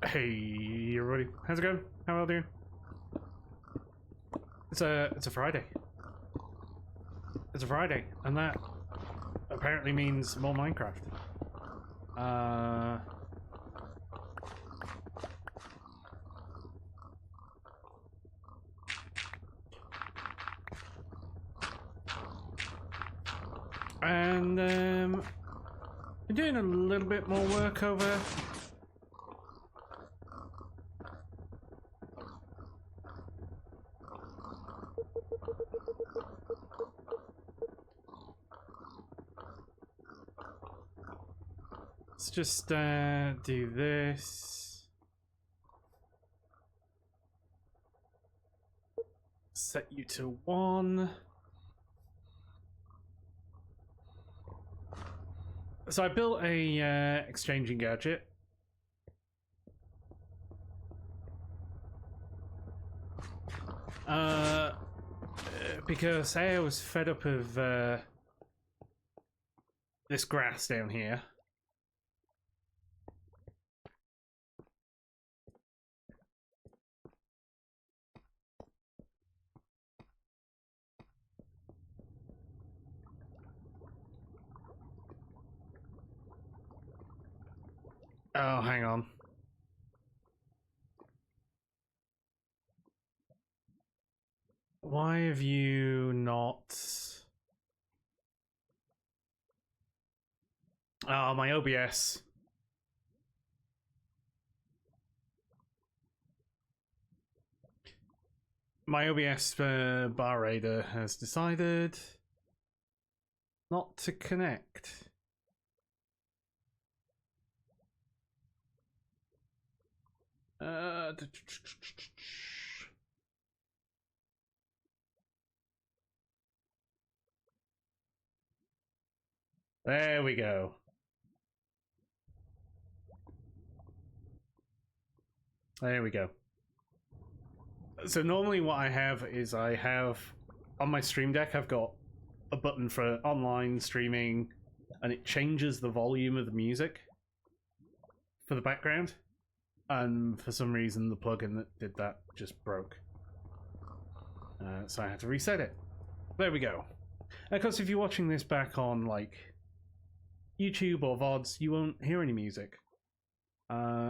Hey everybody, how's it going? How are you doing? It's a Friday. It's a Friday, and that apparently means more Minecraft. And been doing a little bit more work over. Let's just do this. Set you to 1. So I built a exchanging gadget. Because I was fed up of this grass down here. Oh, hang on. Why have you not... Oh, my OBS. My OBS bar raider has decided not to connect. There we go. There we go. So normally what I have is I have on my stream deck I've got a button for online streaming, and it changes the volume of the music for the background, and for some reason the plugin that did that just broke, so I had to reset it. There we go. And of course, if you're watching this back on like YouTube or VoDs, you won't hear any music,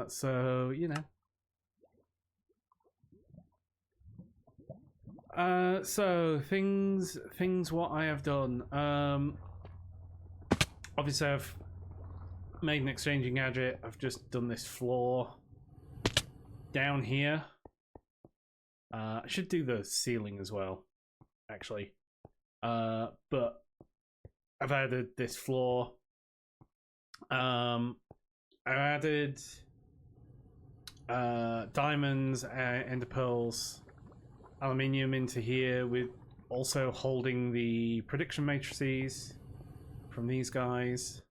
so you know. So things what I have done. Obviously I've made an exchanging gadget. I've just done this floor down here. I should do the ceiling as well, actually. But I've added this floor. I've added diamonds, ender pearls, aluminium into here, with also holding the prediction matrices from these guys.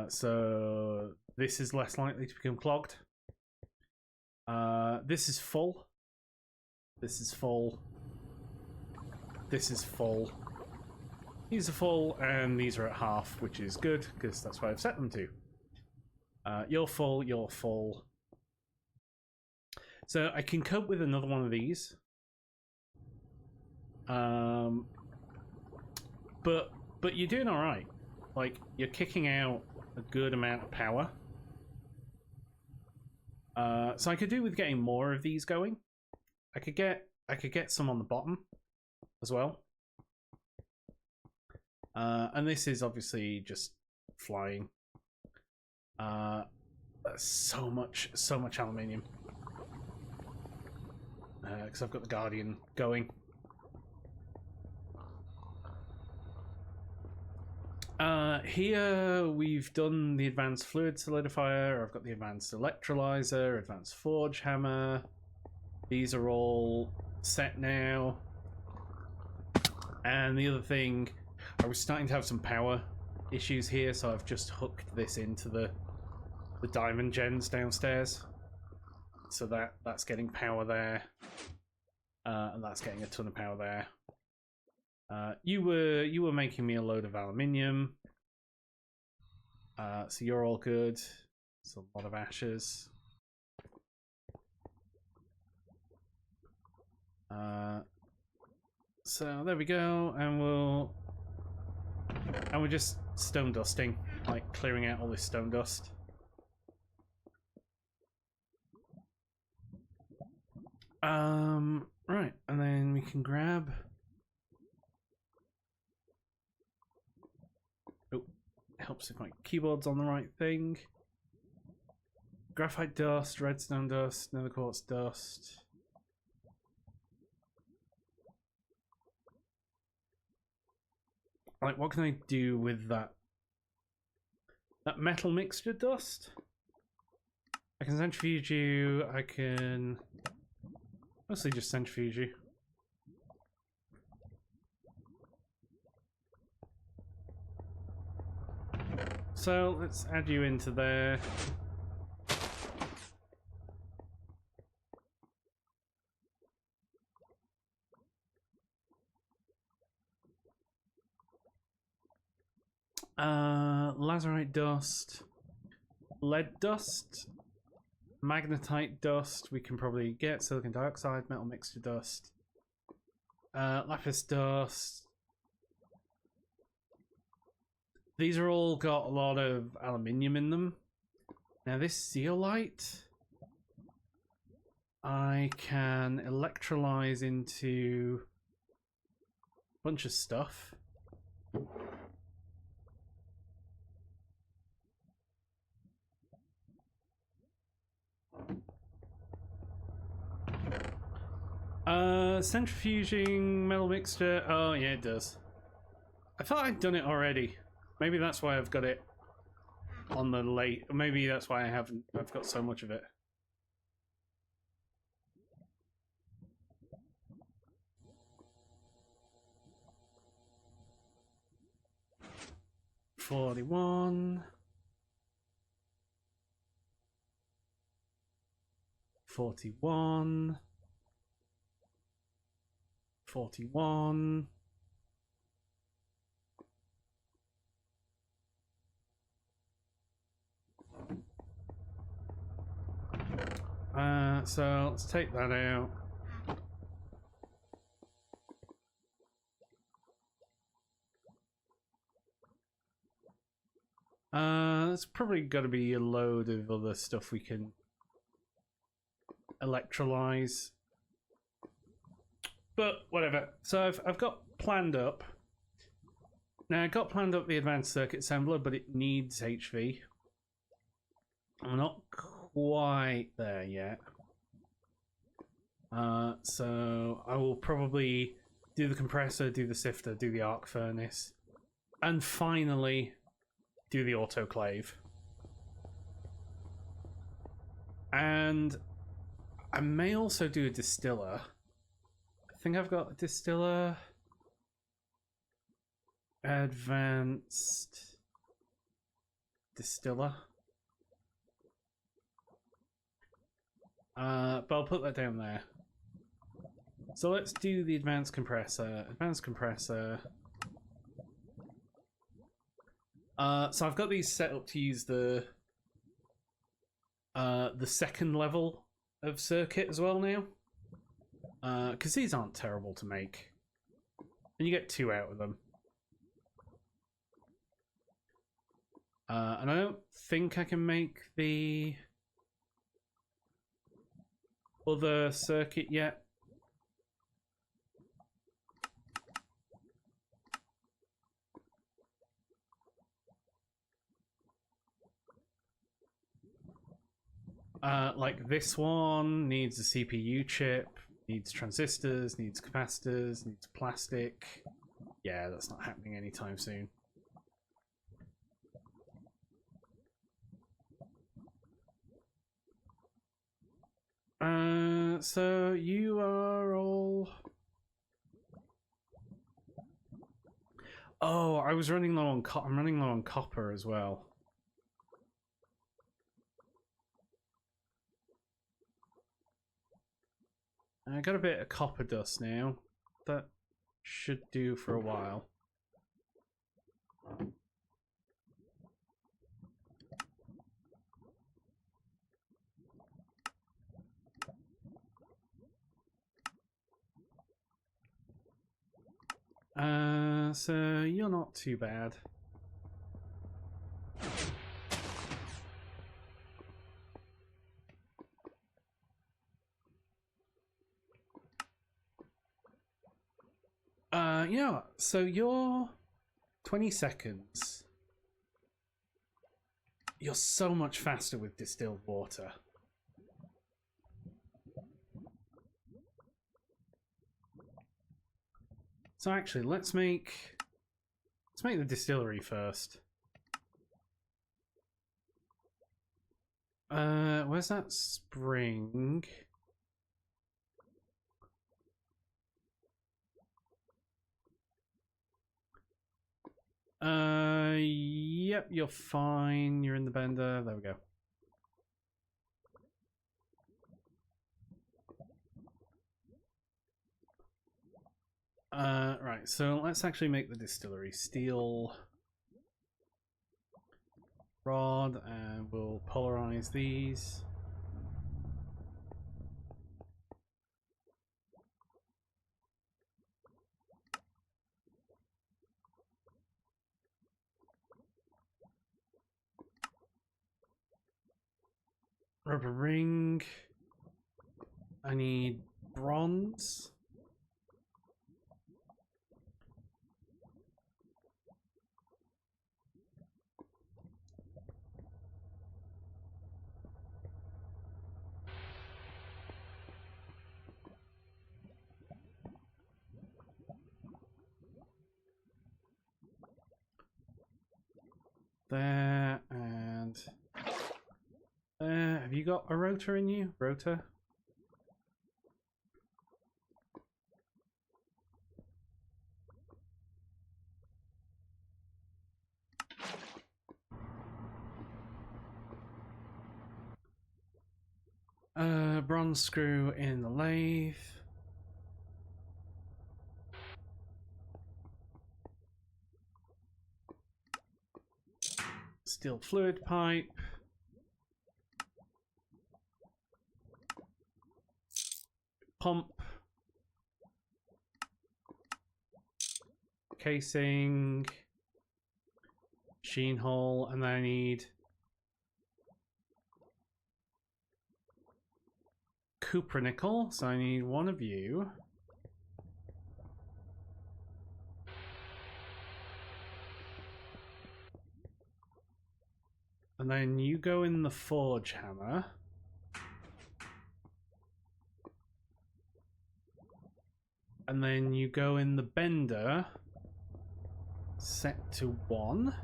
So this is less likely to become clogged. This is full. This is full. This is full. These are full, and these are at half, which is good, because that's what I've set them to. You're full, you're full. So I can cope with another one of these. But you're doing all right. Like, you're kicking out a good amount of power. So I could do with getting more of these going. I could get some on the bottom as well. And this is obviously just flying. So much aluminium. Because I've got the Guardian going. Here we've done the advanced fluid solidifier. I've got the advanced electrolyzer, advanced forge hammer. These are all set now. And the other thing, I was starting to have some power issues here, so I've just hooked this into the diamond gens downstairs. So that's getting power there, and that's getting a ton of power there. You were making me a load of aluminium, so you're all good. It's a lot of ashes. So there we go, and we're just stone dusting, like clearing out all this stone dust. Right, and then we can grab. Oh, helps if my keyboard's on the right thing. Graphite dust, redstone dust, nether quartz dust. Like, what can I do with that? That metal mixture dust? I can centrifuge you, I can mostly just centrifuge you. So let's add you into there. Lazurite dust, lead dust, magnetite dust, we can probably get silicon dioxide, metal mixture dust, lapis dust. These are all got a lot of aluminium in them. Now this zeolite I can electrolyze into a bunch of stuff. Centrifuging metal mixture. Oh yeah, it does. I thought I'd done it already. Maybe that's why I've got it on the late. Maybe that's why I haven't. I've got so much of it. $41. 41. 41. So let's take that out. There's probably got to be a load of other stuff we can electrolyze. But whatever. So I've got planned up. Now I got planned up the advanced circuit assembler, but it needs HV. I'm not quite there yet. So I will probably do the compressor, do the sifter, do the arc furnace, and finally do the autoclave. And I may also do a distiller. I think I've got a distiller. Advanced distiller. But I'll put that down there. So let's do the advanced compressor. Advanced compressor. So I've got these set up to use the second level of circuit as well now. Because these aren't terrible to make. And you get 2 out of them. And I don't think I can make the other circuit yet. Like this one needs a CPU chip, needs transistors, needs capacitors, needs plastic. Yeah, that's not happening anytime soon. So you are all... Oh, I was running low on I'm running low on copper as well. I got a bit of copper dust now. That should do for a while. you're not too bad. You know what? So you're 20 seconds. You're so much faster with distilled water. So actually, let's make the distillery first. Where's that spring? Yep, you're fine. You're in the bender. There we go. Right, so let's actually make the distillery. Steel rod, and we'll polarize these. Rubber ring. I need bronze. There and there. Have you got a rotor in you? Rotor? Bronze screw in the lathe. Steel fluid pipe. Pump. Casing. Machine hull, and then I need cupronickel, so I need one of you. And then you go in the forge hammer. And then you go in the bender, set to 1.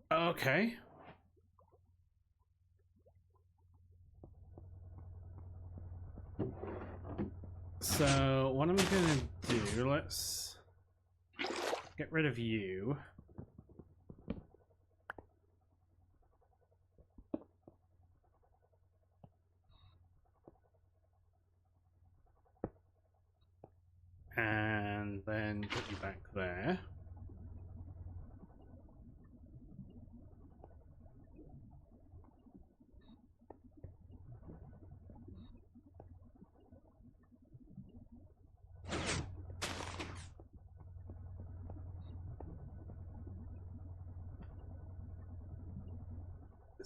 Okay. So what I'm gonna do, let's get rid of you. And then put you back there.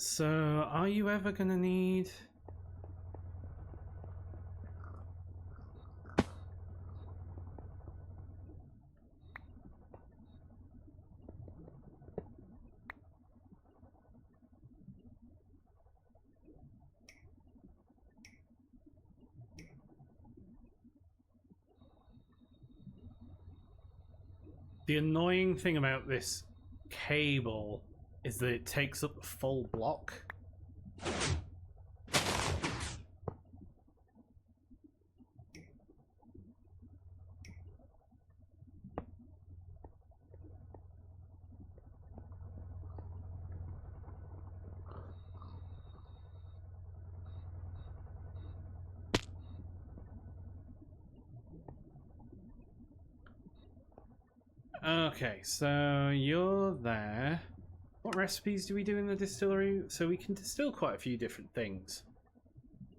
So, are you ever gonna need... The annoying thing about this cable is that it takes up the full block. Okay, so you're there. What recipes do we do in the distillery? So we can distill quite a few different things.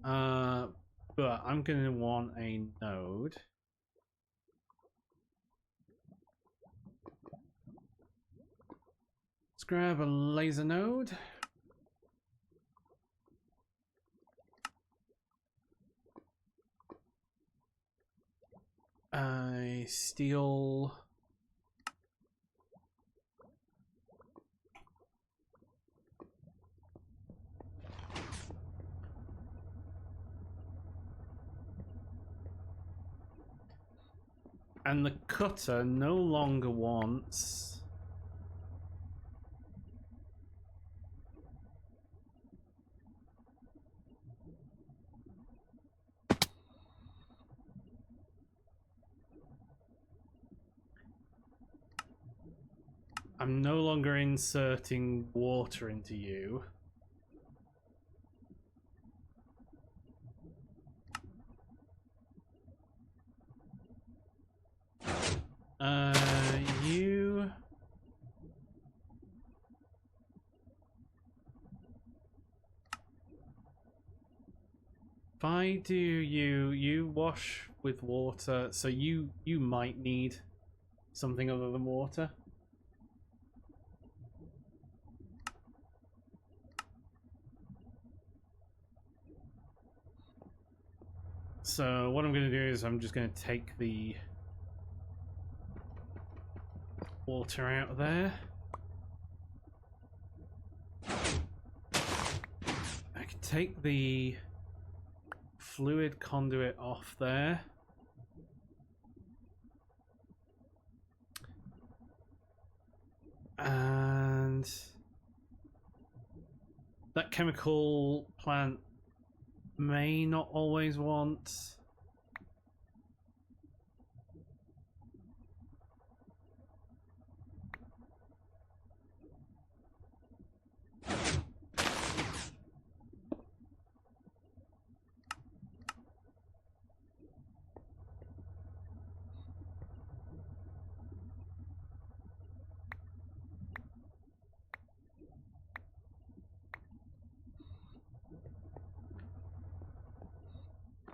But I'm going to want a node. Let's grab a laser node. Steel. And the cutter no longer wants... I'm no longer inserting water into you. You... If I do you wash with water, so you might need something other than water. So what I'm going to do is I'm just going to take the water out of there. I can take the fluid conduit off there. And that chemical plant may not always want...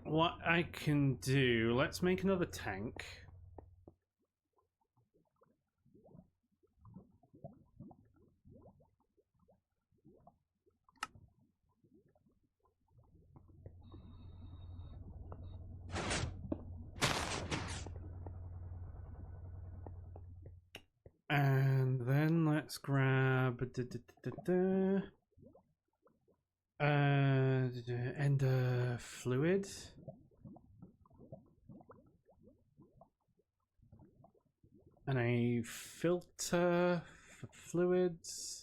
What I can do, let's make another tank. And then let's grab ender fluid. And a filter for fluids.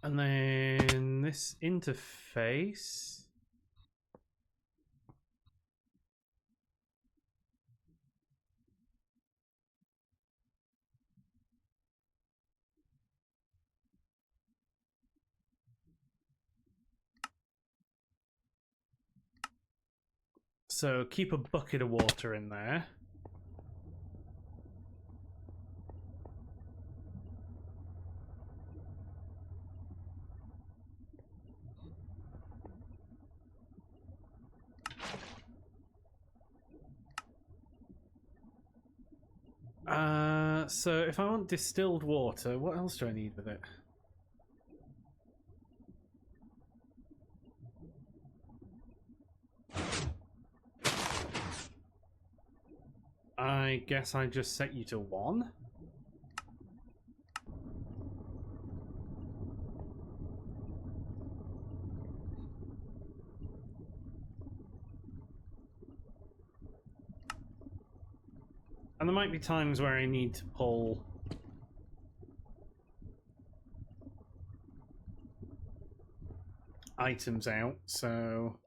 And then this interface. So keep a bucket of water in there. So if I want distilled water, what else do I need with it? I guess I just set you to 1. And there might be times where I need to pull items out, so...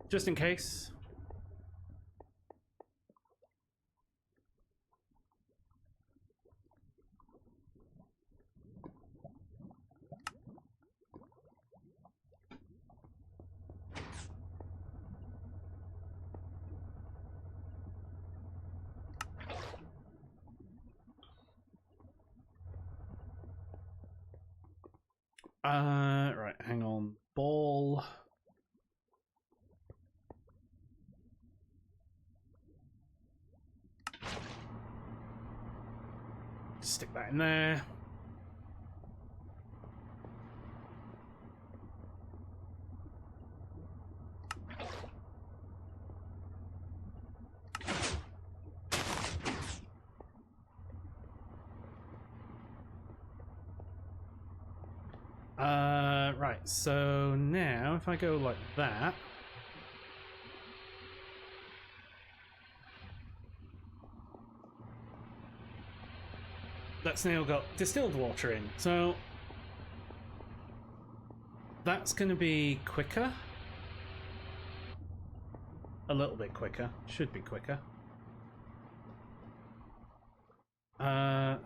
just in case. Right, hang on. Ball. Stick that in there. Right, so now if I go like that, that's now got distilled water in, so that's going to be quicker. A little bit quicker, should be quicker.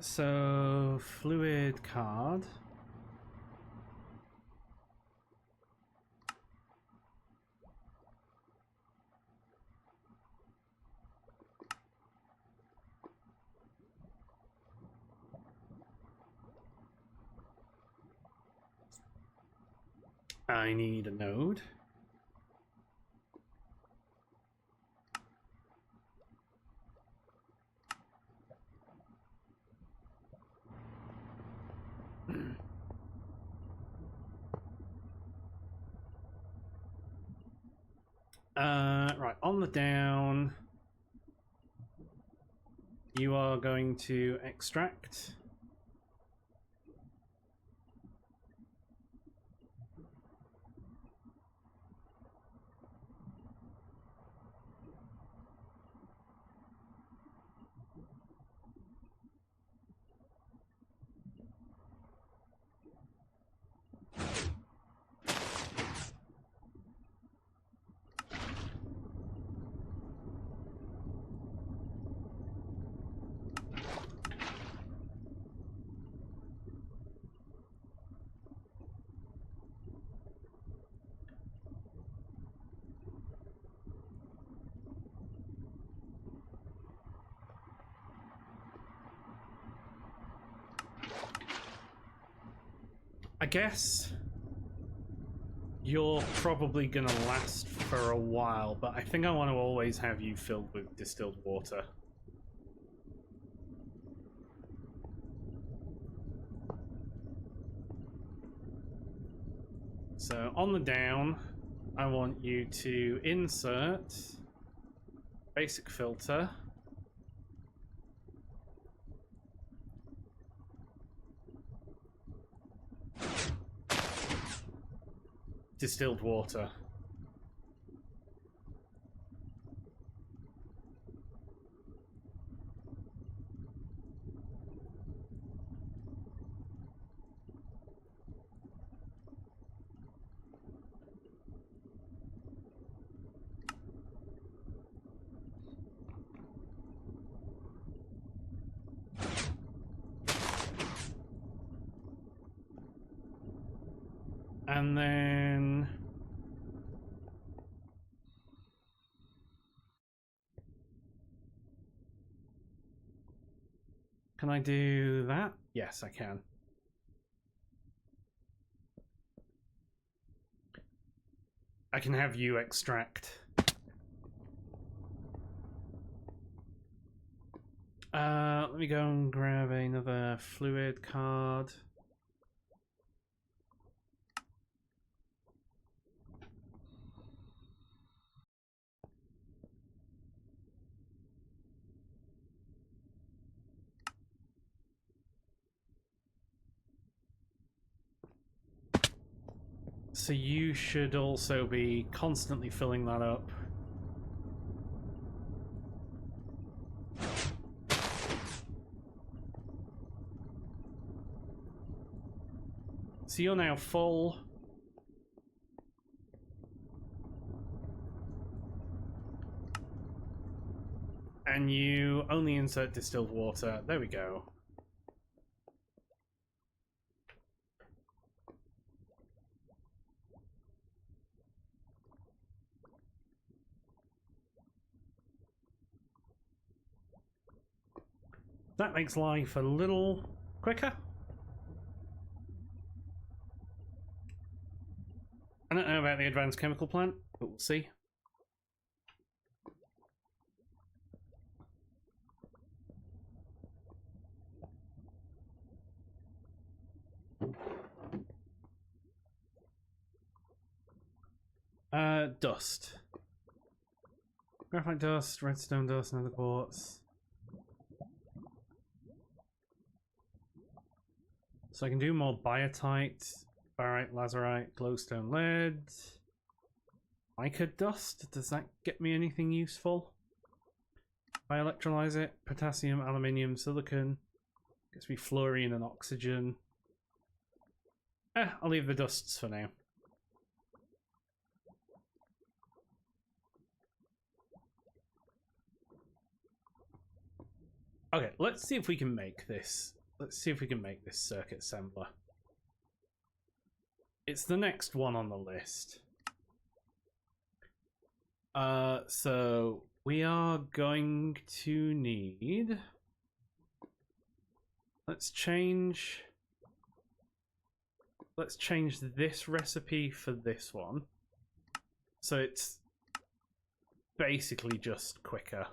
So fluid card. I need a node. Right, on the down, you are going to extract. I guess you're probably gonna last for a while, but I think I want to always have you filled with distilled water. So on the down, I want you to insert basic filter. Distilled water. And then can I do that? Yes, I can. I can have you extract. Let me go and grab another fluid card. So you should also be constantly filling that up. So you're now full. And you only insert distilled water. There we go. That makes life a little quicker. I don't know about the advanced chemical plant, but we'll see. Dust. Graphite dust, redstone dust, nether quartz. So I can do more biotite, barite, lazurite, glowstone lead. Mica dust, does that get me anything useful? If I electrolyze it, potassium, aluminium, silicon. Gets me fluorine and oxygen. I'll leave the dusts for now. Okay, let's see if we can make this. Let's see if we can make this circuit assembler. It's the next one on the list. So we are going to need... Let's change this recipe for this one. So it's basically just quicker.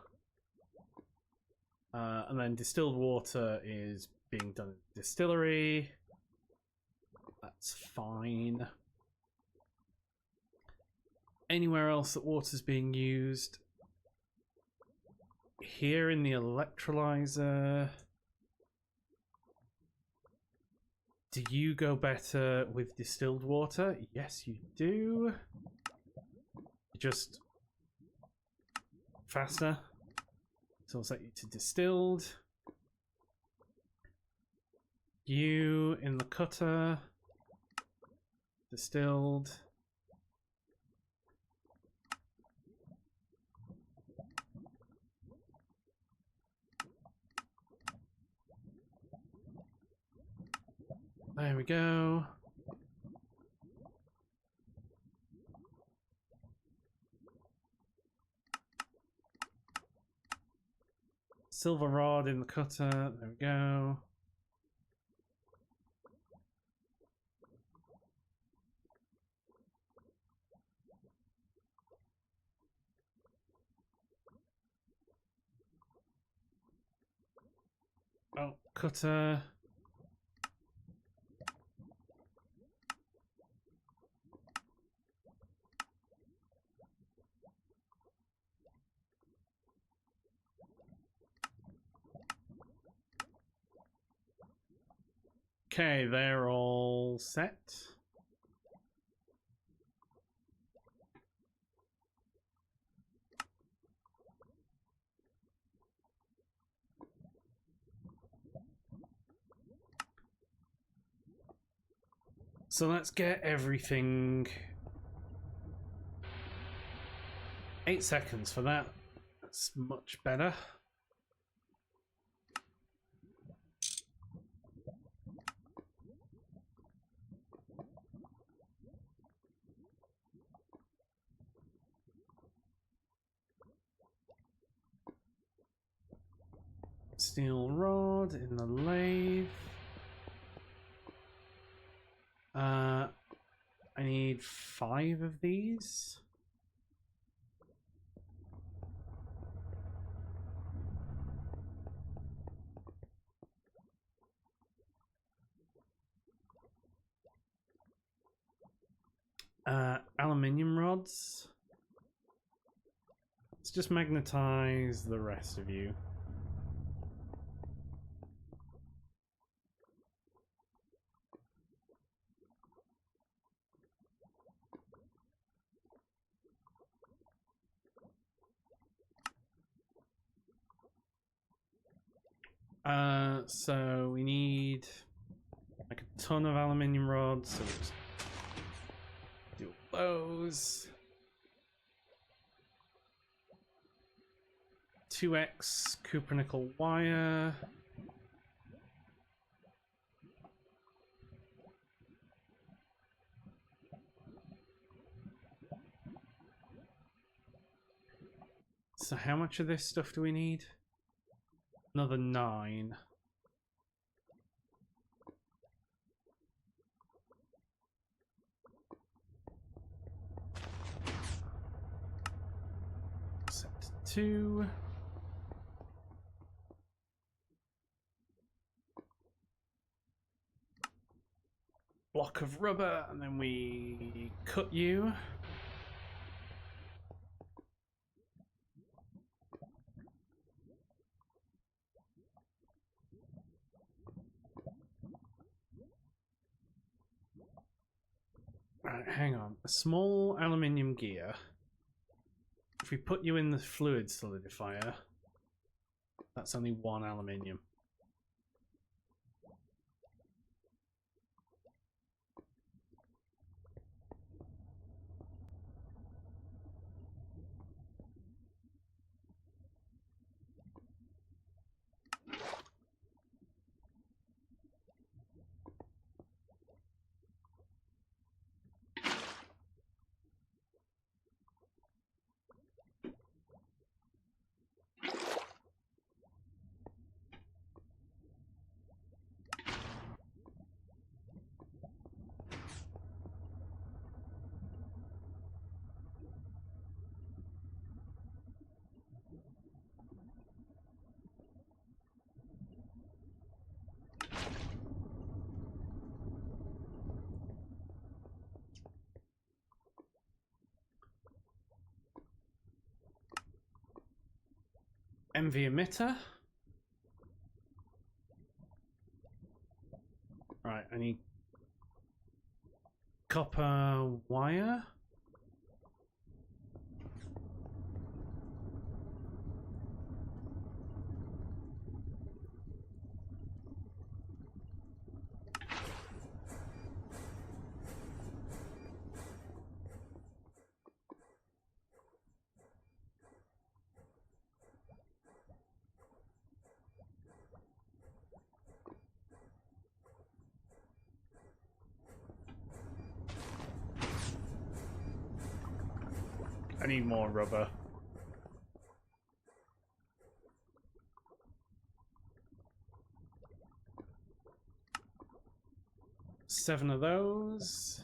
And then distilled water is being done in the distillery. That's fine. Anywhere else that water's being used? Here in the electrolyzer. Do you go better with distilled water? Yes, you do. Just faster. So I'll set you to distilled. You in the cutter. Distilled. There we go. Silver rod in the cutter. There we go. Oh, cutter. Okay, they're all set. So let's get everything. 8 seconds for that. That's much better. Steel rod in the lathe. I need 5 of these. Aluminium rods. Let's just magnetize the rest of you. So we need like a ton of aluminium rods, so we'll just do those. 2x copper nickel wire. So how much of this stuff do we need? Another 9. Set to 2. Block of rubber, and then we cut you. Right, hang on. A small aluminium gear. If we put you in the fluid solidifier, that's only 1 aluminium. MV emitter. Right, I need copper wire. I need more rubber. Seven of those.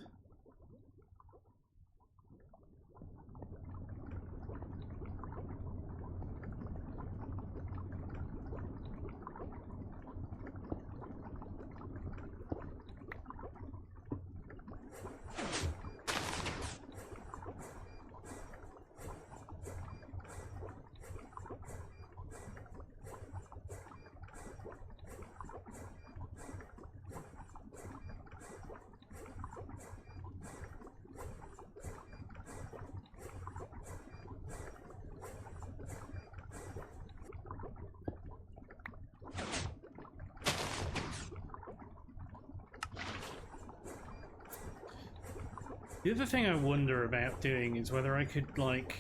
The other thing I wonder about doing is whether I could, like,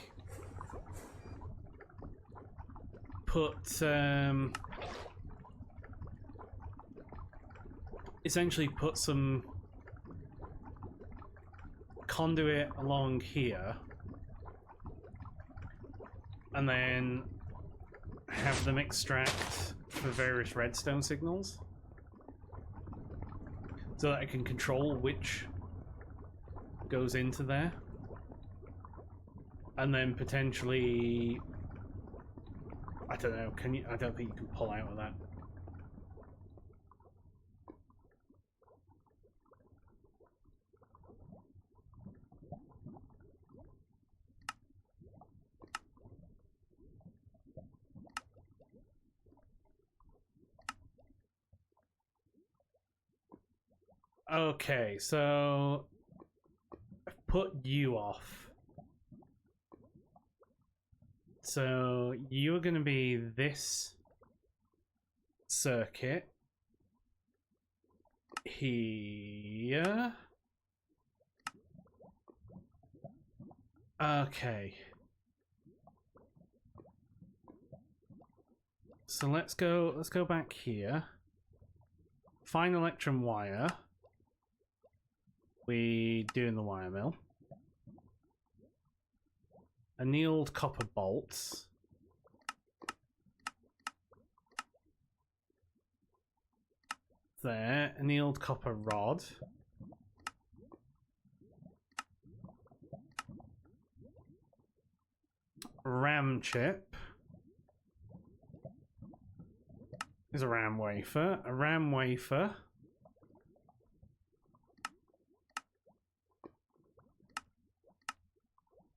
put, essentially put some conduit along here, and then have them extract for various redstone signals, so that I can control which goes into there, and then potentially, I don't know, can you? I don't think you can pull out of that. Okay, so I've put you off. So you're going to be this circuit here. Okay. So let's go back here. Fine electrum wire. We do in the wire mill. Annealed copper bolts. There, annealed copper rod. RAM chip. Is a RAM wafer. A RAM wafer.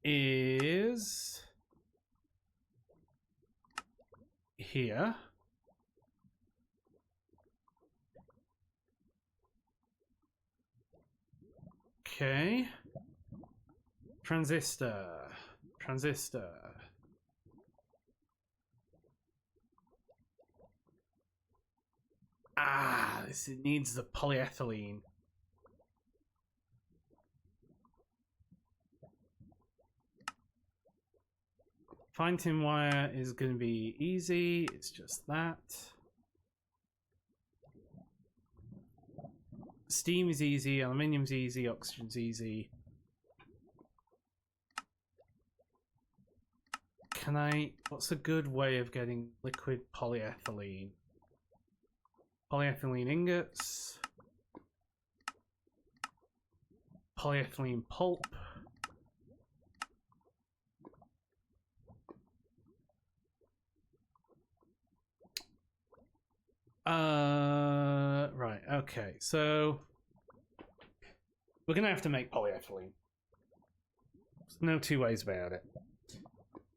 Is here. Okay. Transistor. Ah, this needs the polyethylene. Fine tin wire is going to be easy. It's just that. Steam is easy. Aluminium's easy. Oxygen's easy. Can I... What's a good way of getting liquid polyethylene? Polyethylene ingots. Polyethylene pulp. Right, okay, so we're gonna have to make polyethylene. There's no two ways about it.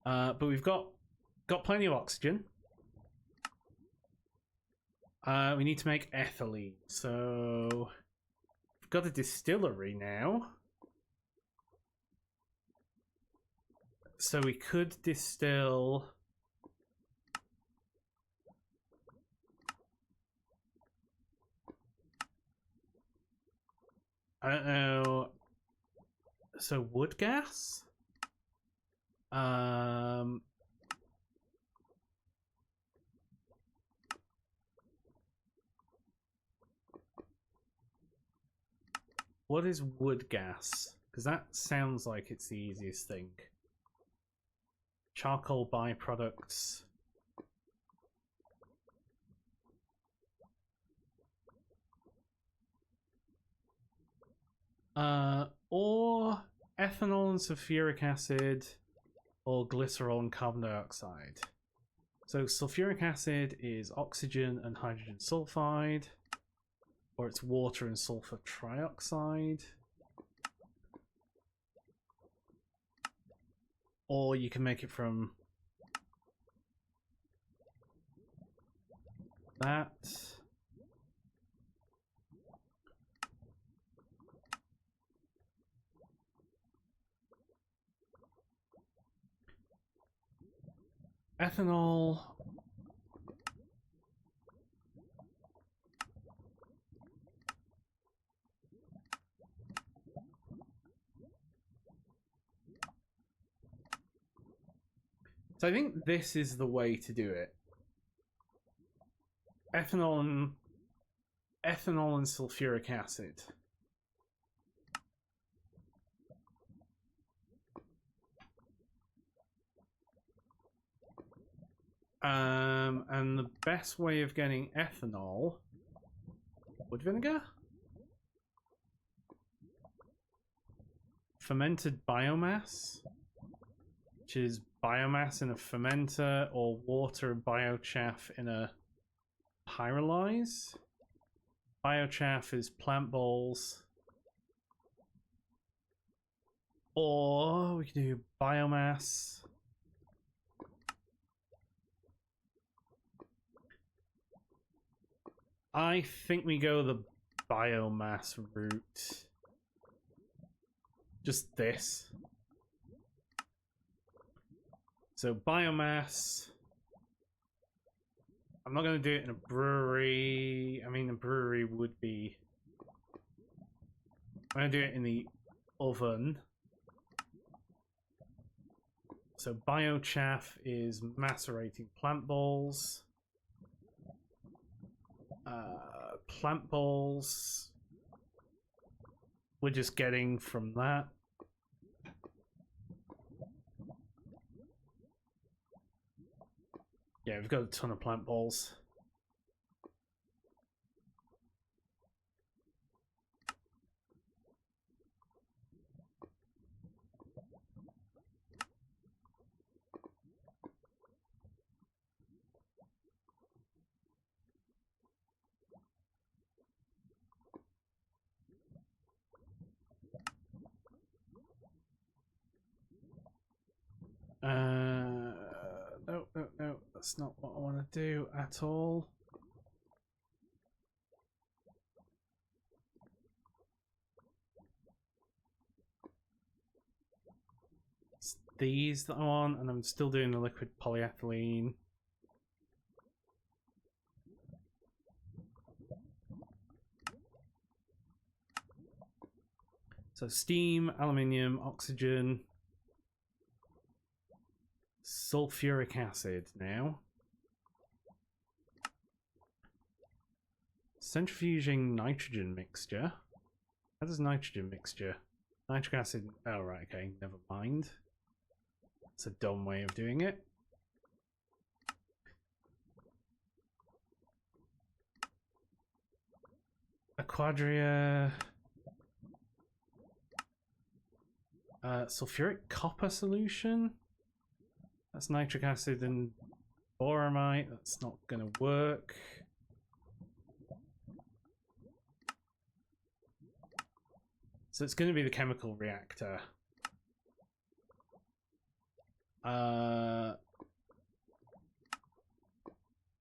But we've got plenty of oxygen. We need to make ethylene, so we've got a distillery now. So we could distill... I don't know. So wood gas? What is wood gas? Because that sounds like it's the easiest thing. Charcoal byproducts. Or ethanol and sulfuric acid, or glycerol and carbon dioxide. So sulfuric acid is oxygen and hydrogen sulfide, or it's water and sulfur trioxide. Or you can make it from that. Ethanol. So I think this is the way to do it. Ethanol and sulfuric acid. And the best way of getting ethanol... Wood vinegar? Fermented biomass, which is biomass in a fermenter, or water and biochaff in a pyrolyze. Biochaff is plant balls. Or we can do biomass. I think we go the biomass route. Just this. So biomass. I'm not going to do it in a brewery. I mean, a brewery would be... I'm going to do it in the oven. So biochaff is macerating plant balls. Plant balls we're just getting from that. Yeah, we've got a ton of plant balls. No, that's not what I want to do at all. It's these that I want, and I'm still doing the liquid polyethylene. So steam, aluminium, oxygen, sulfuric acid now. Centrifuging nitrogen mixture. How does nitrogen mixture? Nitric acid. Oh, right, okay, never mind. It's a dumb way of doing it. A quadria. Sulfuric copper solution. That's nitric acid and boramite. That's not going to work. So it's going to be the chemical reactor.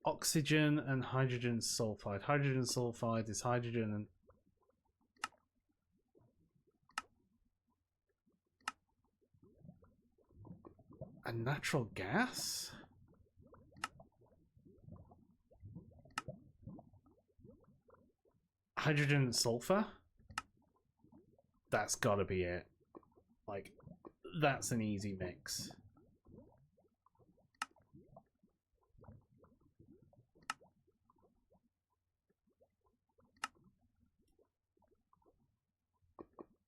Oxygen and hydrogen sulfide. Hydrogen sulfide is hydrogen and a natural gas? Hydrogen and sulfur? That's gotta be it. Like, that's an easy mix.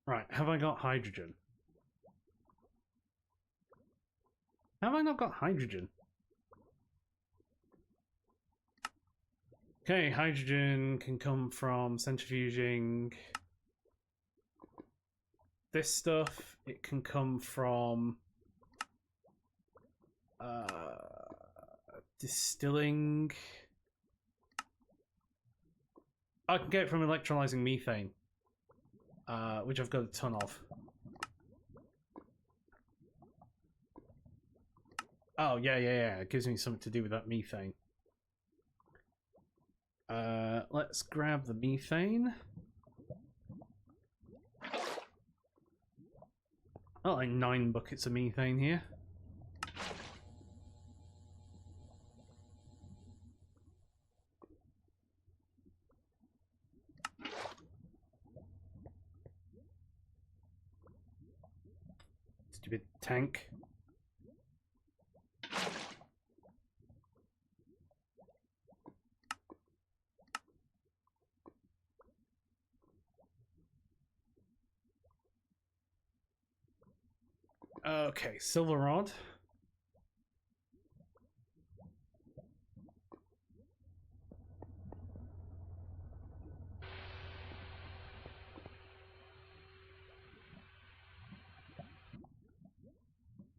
Right, have I got hydrogen? Have I not got hydrogen? Okay, hydrogen can come from centrifuging this stuff. It can come from distilling. I can get it from electrolyzing methane, which I've got a ton of. Oh, yeah. It gives me something to do with that methane. Let's grab the methane. Oh, like 9 buckets of methane here. Stupid tank. Okay, silver rod.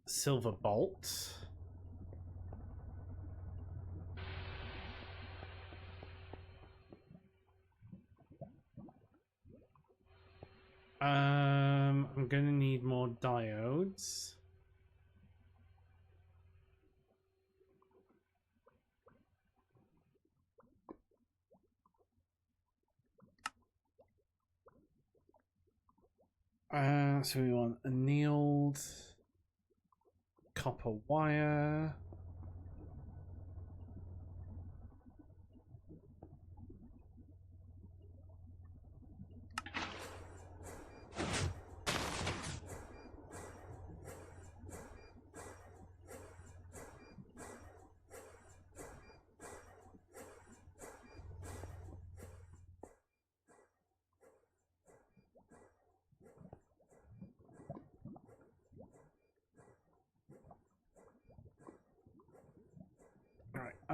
Silver bolt. I'm gonna need more diodes. So we want annealed copper wire.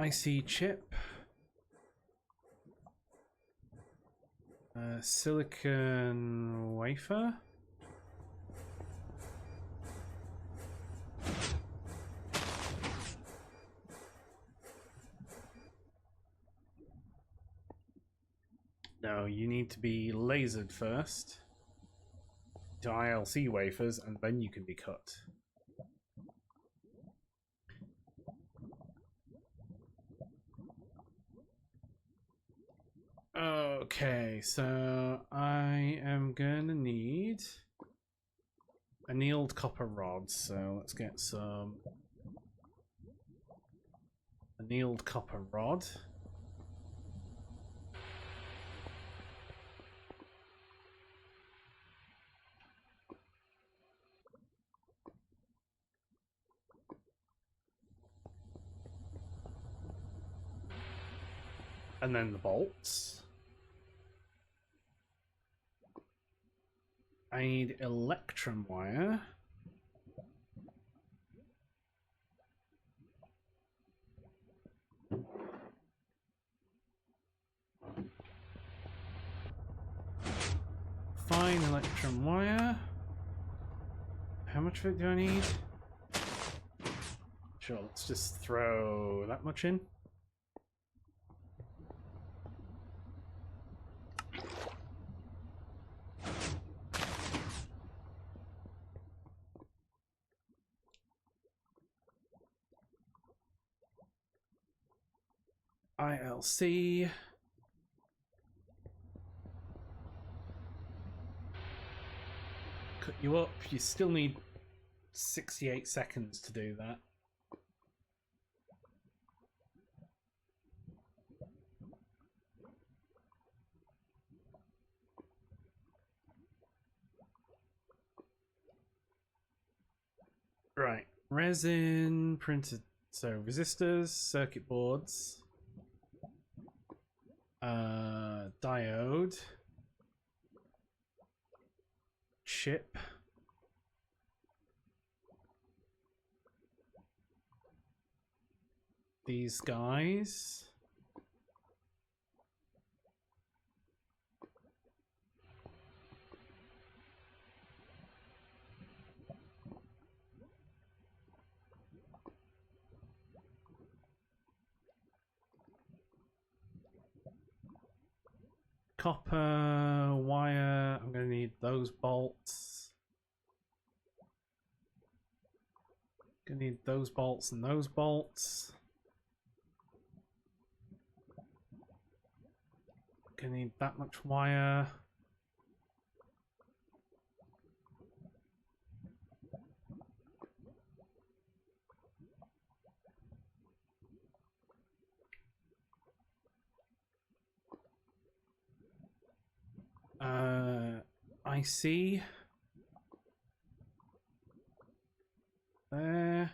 IC chip. Silicon wafer. No, you need to be lasered first to ILC wafers, and then you can be cut. Okay, so I am gonna need annealed copper rods, so let's get some annealed copper rod. And then the bolts. I need electrum wire. Fine electrum wire. How much of it do I need? Sure, let's just throw that much in. ILC. Cut you up. You still need 68 seconds to do that. Right, resin, printed, so resistors, circuit boards, diode, chip, these guys, copper wire. I'm going to need those bolts. Going to need those bolts and those bolts. Going to need that much wire. IC there.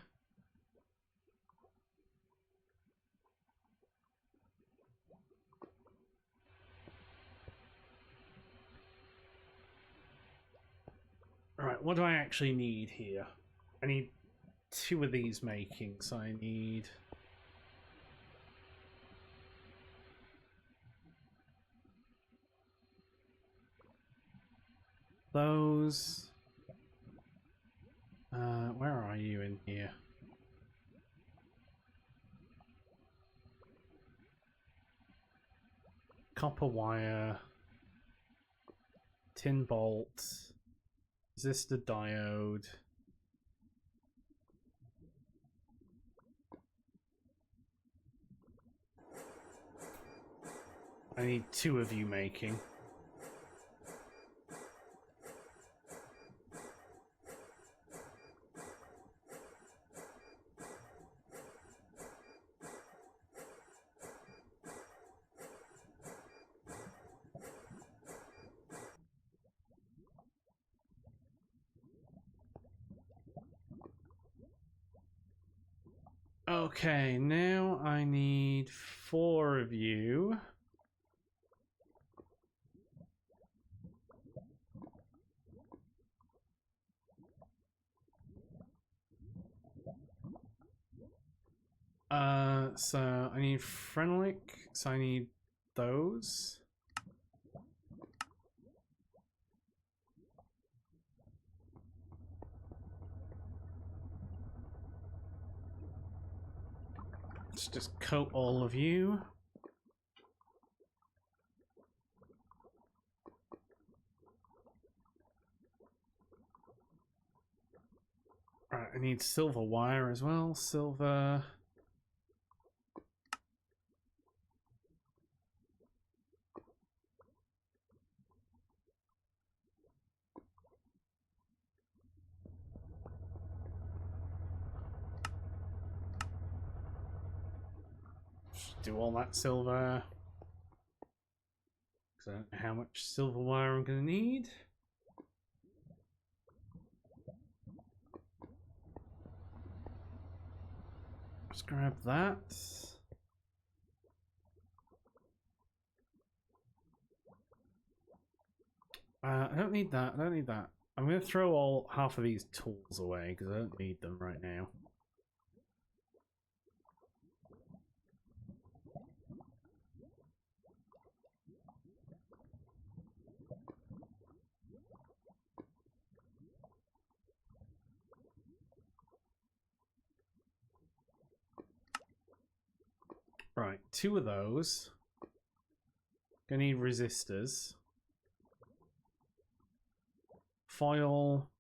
Alright, what do I actually need here? I need 2 of these making, so I need those. Where are you in here? Copper wire, tin bolt, resistor diode. I need 2 of you making. Okay, now I need 4 of you. So I need Phenolic, so I need those. Let's just coat all of you. Right, I need silver wire as well. Silver. Do all that silver. Because I don't know how much silver wire I'm going to need. Let's grab that. I don't need that. I don't need that. I'm going to throw all half of these tools away because I don't need them right now. Right, 2 of those. Gonna need resistors. Foil.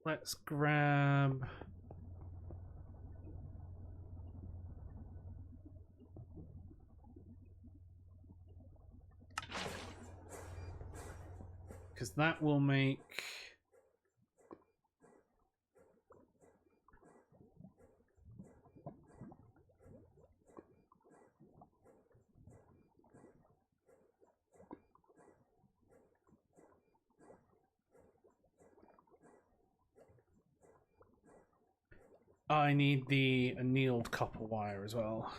Let's grab... because that will make... I need the annealed copper wire as well.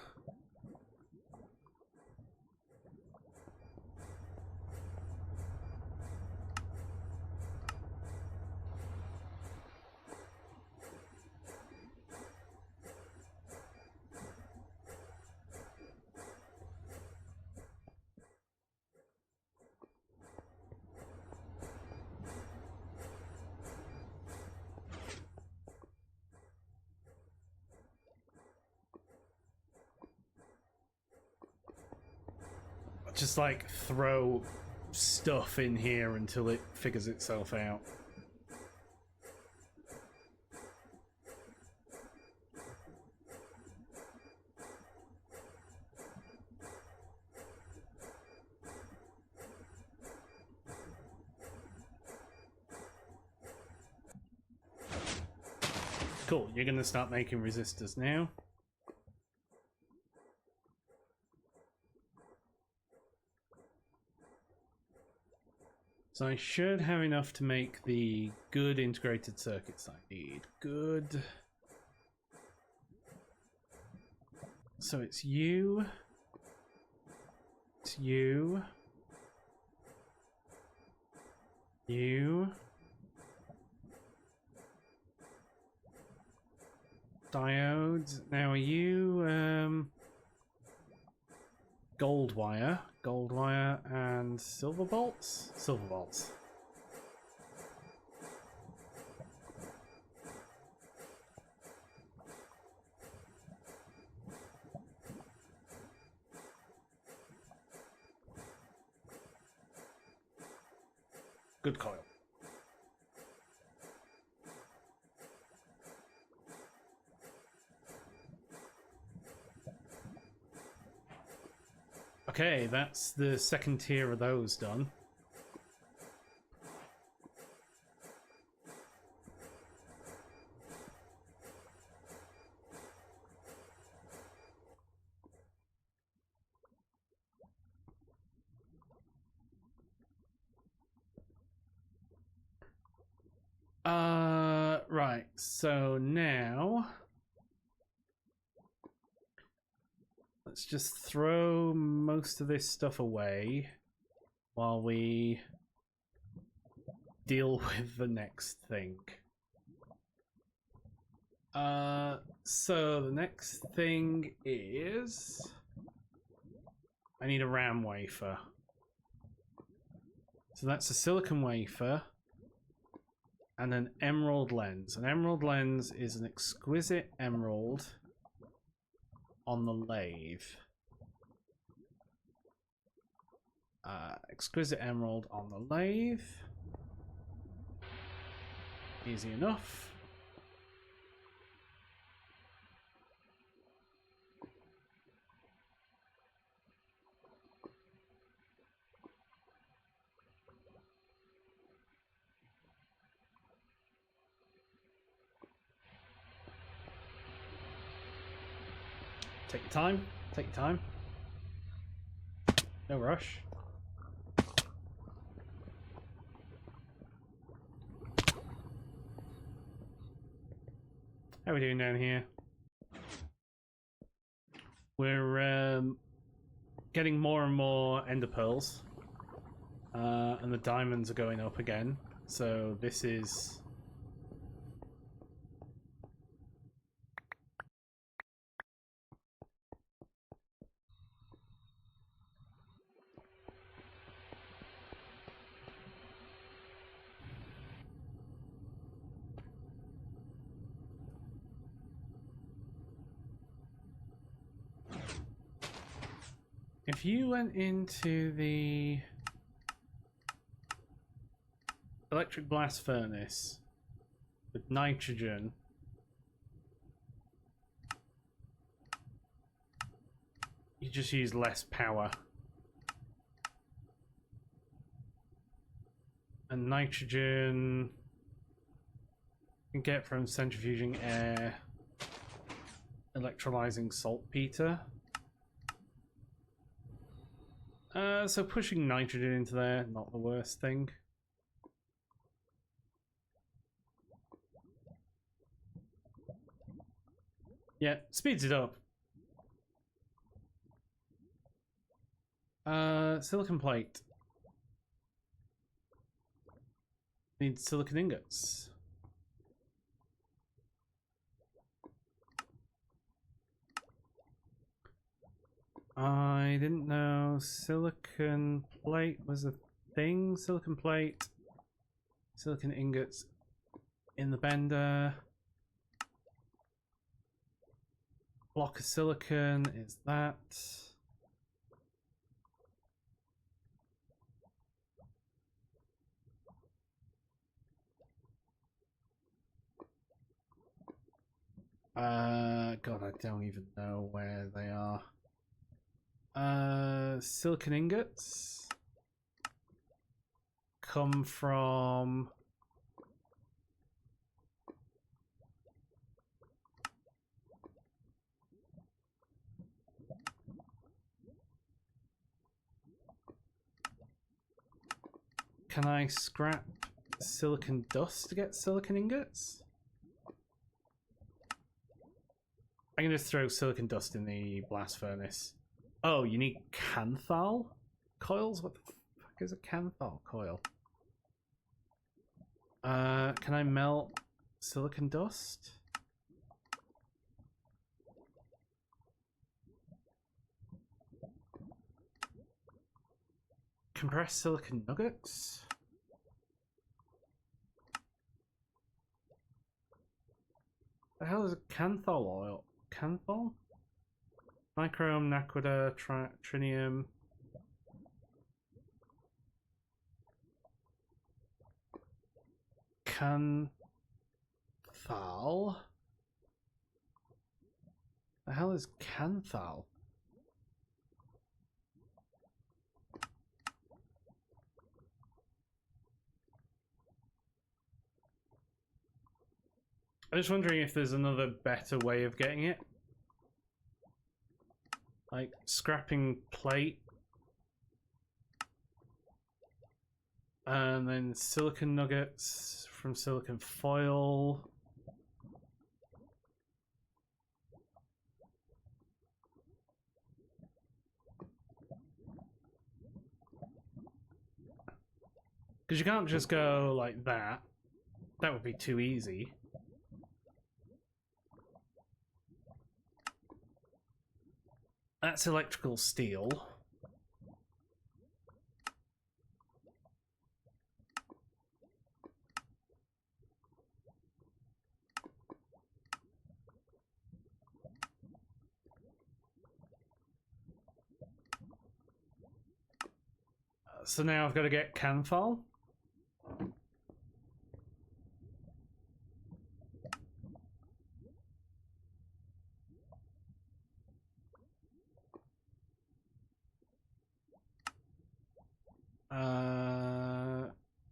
Just like throw stuff in here until it figures itself out. Cool, you're gonna start making resistors now. So I should have enough to make the good integrated circuits I need. Good. So it's you. It's you. You. Diodes. Now are you gold wire and silver bolts? Silver bolts. Good coil. Okay, that's the second tier of those done. Right, so now let's just throw most of this stuff away while we deal with the next thing. So the next thing is I need a RAM wafer. So that's a silicon wafer and an emerald lens. An emerald lens is an exquisite emerald on the lathe. Exquisite emerald on the lathe. Easy enough. Take your time. Take your time. No rush. How are we doing down here? We're getting more and more ender pearls. And the diamonds are going up again. So this is... If you went into the electric blast furnace with nitrogen, you just use less power. And nitrogen you can get from centrifuging air, electrolyzing saltpeter. So pushing nitrogen into there, not the worst thing. Yeah, speeds it up. Silicon plate. Need silicon ingots. I didn't know silicon plate was a thing. Silicon plate, silicon ingots in the bender. Block of silicon is that. God, I don't even know where they are. Silicon ingots come from can I scrap silicon dust to get silicon ingots? I can just throw silicon dust in the blast furnace. Oh, you need Canthal coils? What the fuck is a Canthal coil? Can I melt silicon dust? Compressed silicon nuggets? The hell is a Canthal oil? Canthal? Nichrome, naquita, trinium. Canthal? The hell is Canthal? I'm just wondering if there's another better way of getting it. Like scrapping plate. And then silicon nuggets from silicon foil. Because you can't just go like that. That would be too easy. That's electrical steel. So now I've got to get Canthal.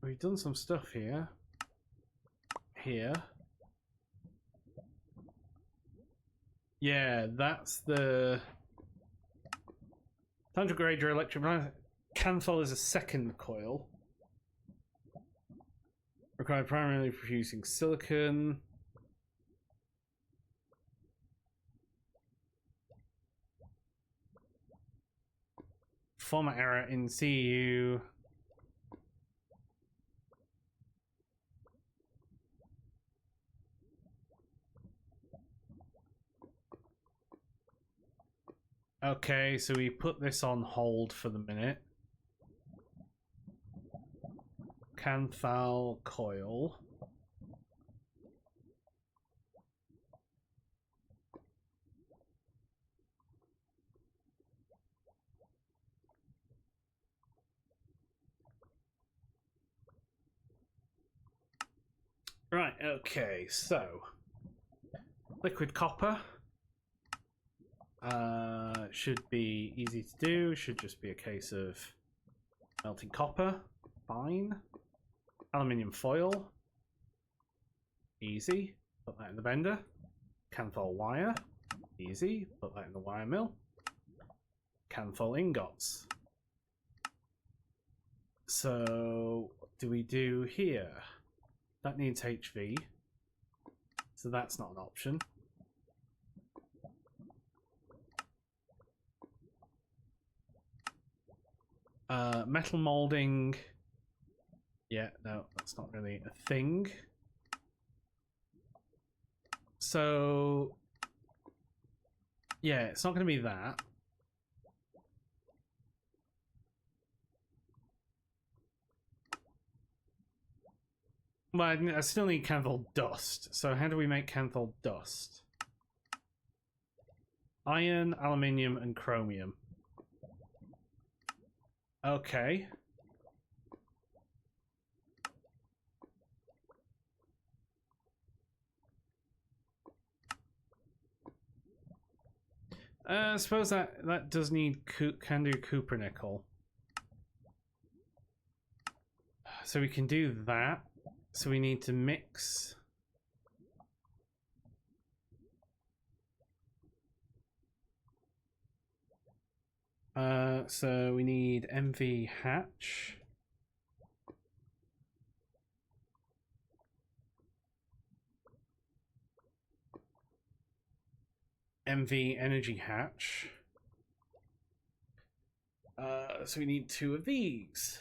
We've done some stuff here. Yeah, that's the... Time to grade your electric... Canthal is a second coil. Required primarily for producing silicon. Format error in CU. Okay, so we put this on hold for the minute. Canthal coil. Right, okay, so liquid copper should be easy to do, should just be a case of melting copper, fine. Aluminium foil, easy, put that in the bender. Canthal wire, easy, put that in the wire mill. Canthal ingots. So, what do we do here? That needs HV, so that's not an option. Metal molding. Yeah, no, that's not really a thing. So, yeah, it's not going to be that. Well, I still need Canthal dust. So how do we make Canthal dust? Iron, aluminium, and chromium. Okay. I suppose that does need can do copper nickel. So we can do that. So we need to mix. So we need MV hatch. MV energy hatch. So we need 2 of these.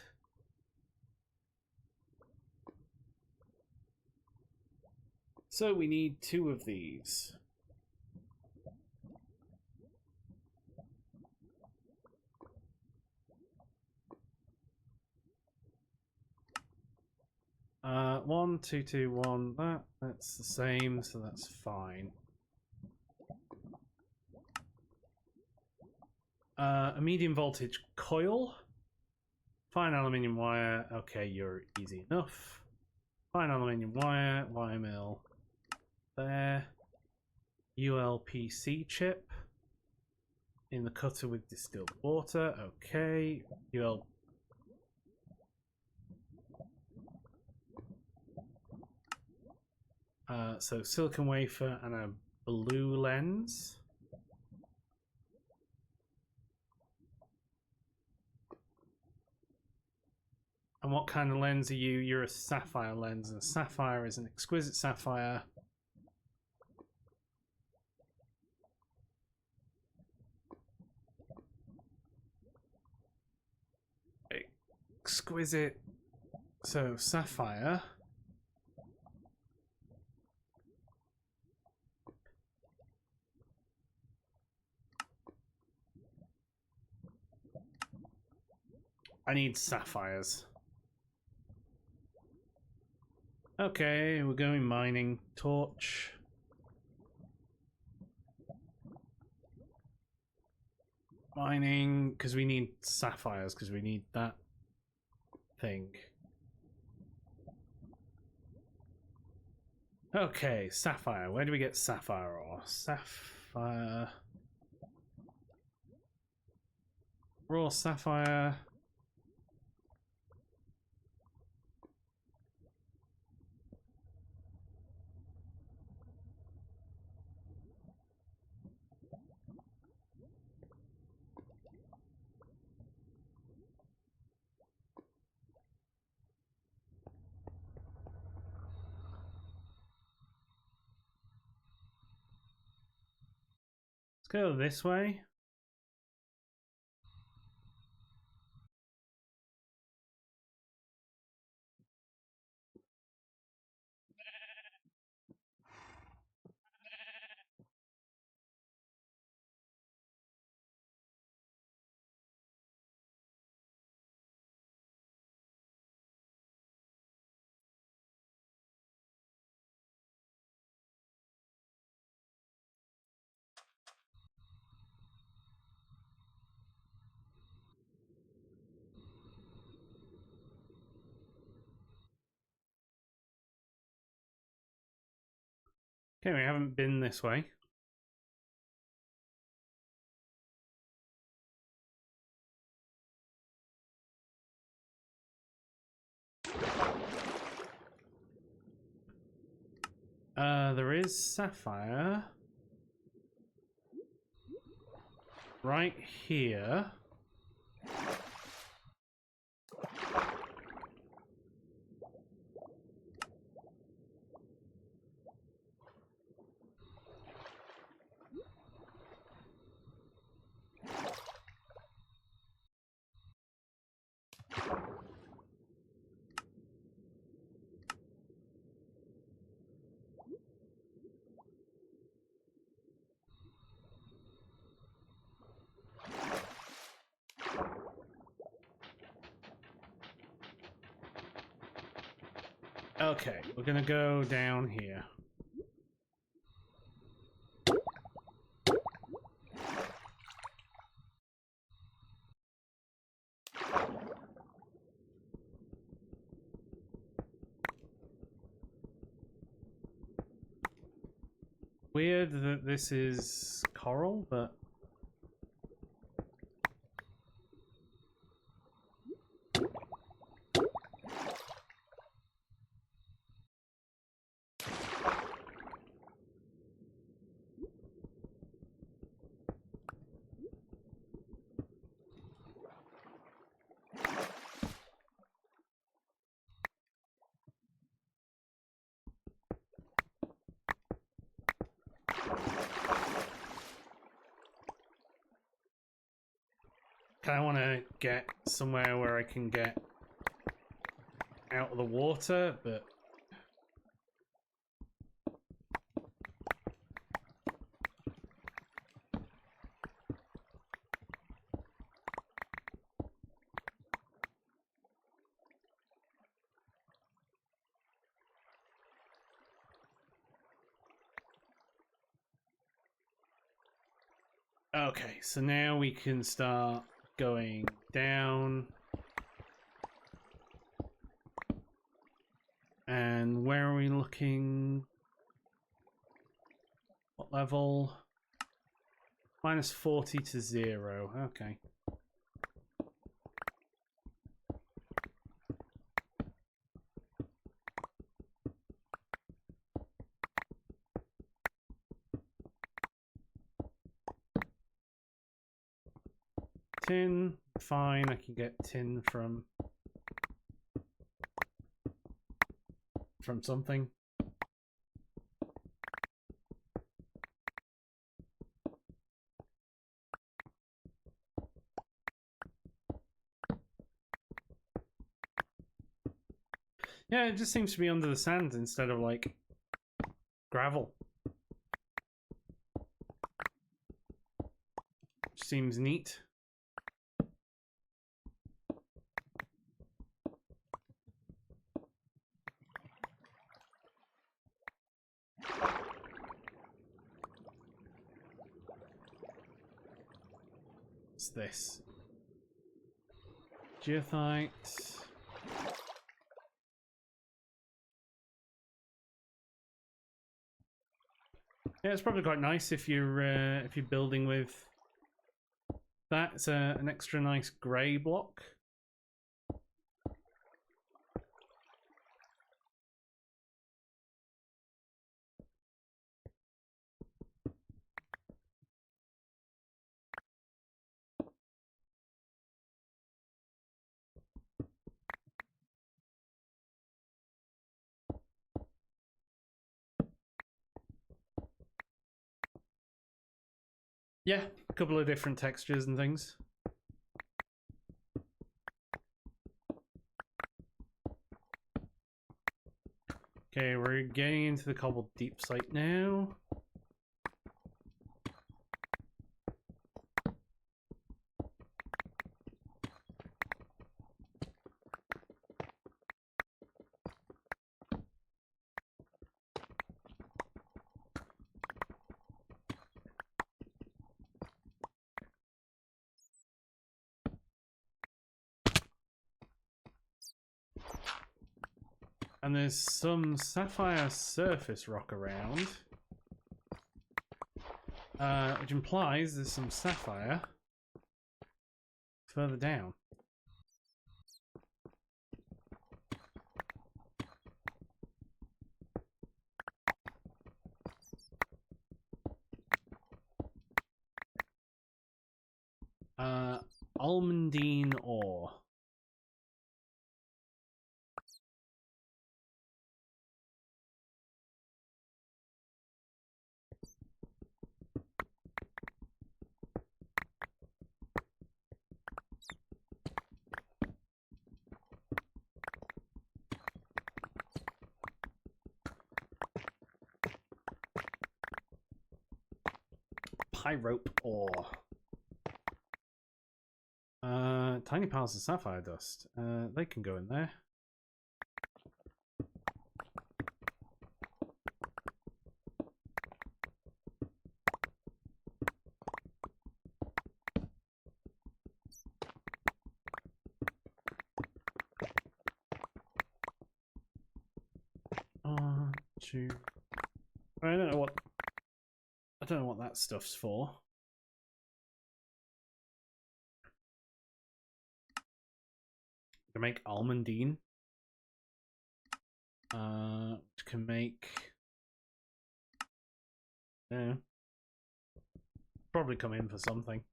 So we need 2 of these. One, two, two, one. That's the same, so that's fine. A medium voltage coil. Fine aluminium wire. Okay, you're easy enough. Fine aluminium wire. Wire mill. There. ULPC chip. In the cutter with distilled water. Okay. So silicon wafer and a blue lens. And what kind of lens are you? You're a sapphire lens, and a sapphire is an exquisite sapphire. Exquisite So, sapphire. I need sapphires. Okay, we're going mining. Torch. Mining, because we need sapphires, because we need that thing. Okay, sapphire. Where do we get sapphire ore? Sapphire. Raw sapphire. Let's go this way. Okay, we haven't been this way. There is sapphire right here. Okay, we're gonna go down here. Weird that this is coral, but I want to get somewhere where I can get out of the water, but okay, so now we can start going down. And where are we looking? What level? Minus 40 to 0. Okay. Tin. Fine, I can get tin from something. Yeah, it just seems to be under the sand instead of like gravel. Seems neat. What's this? Geothite. Yeah, it's probably quite nice if you're building with that. It's an extra nice grey block. Yeah, a couple of different textures and things. Okay, we're getting into the cobbled deep site now. And there's some sapphire surface rock around. Which implies there's some sapphire further down. Almandine ore. Pyrope ore. Tiny piles of sapphire dust. They can go in there. Two. I don't know what that stuff's for. To make almandine. Can make. Yeah. Probably come in for something.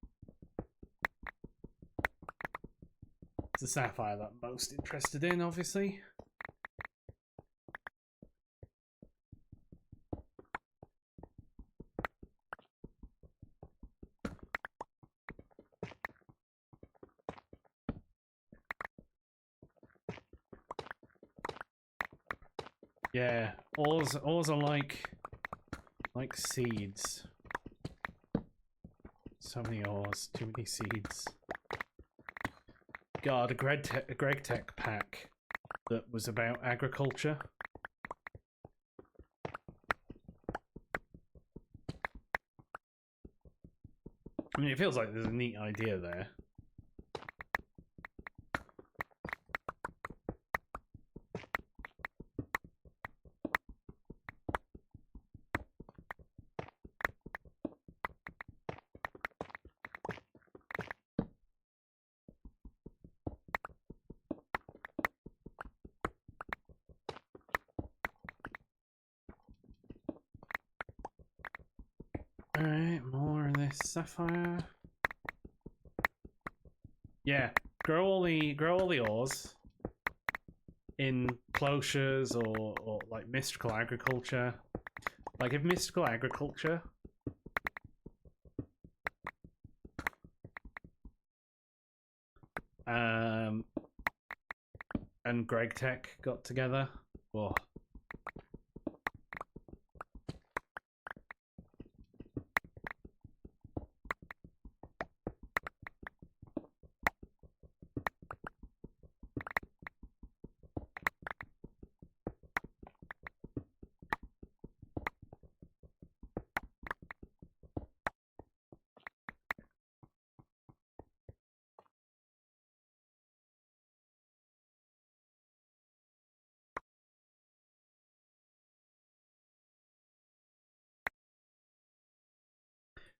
It's the sapphire that I'm most interested in, obviously. Yeah, ores are like seeds. So many ores, too many seeds. God, a Greg Tech pack that was about agriculture. I mean, it feels like there's a neat idea there. Alright, more of this sapphire. Yeah, grow all the ores in clochures or like mystical agriculture. Like if mystical agriculture and Greg Tech got together. Oh.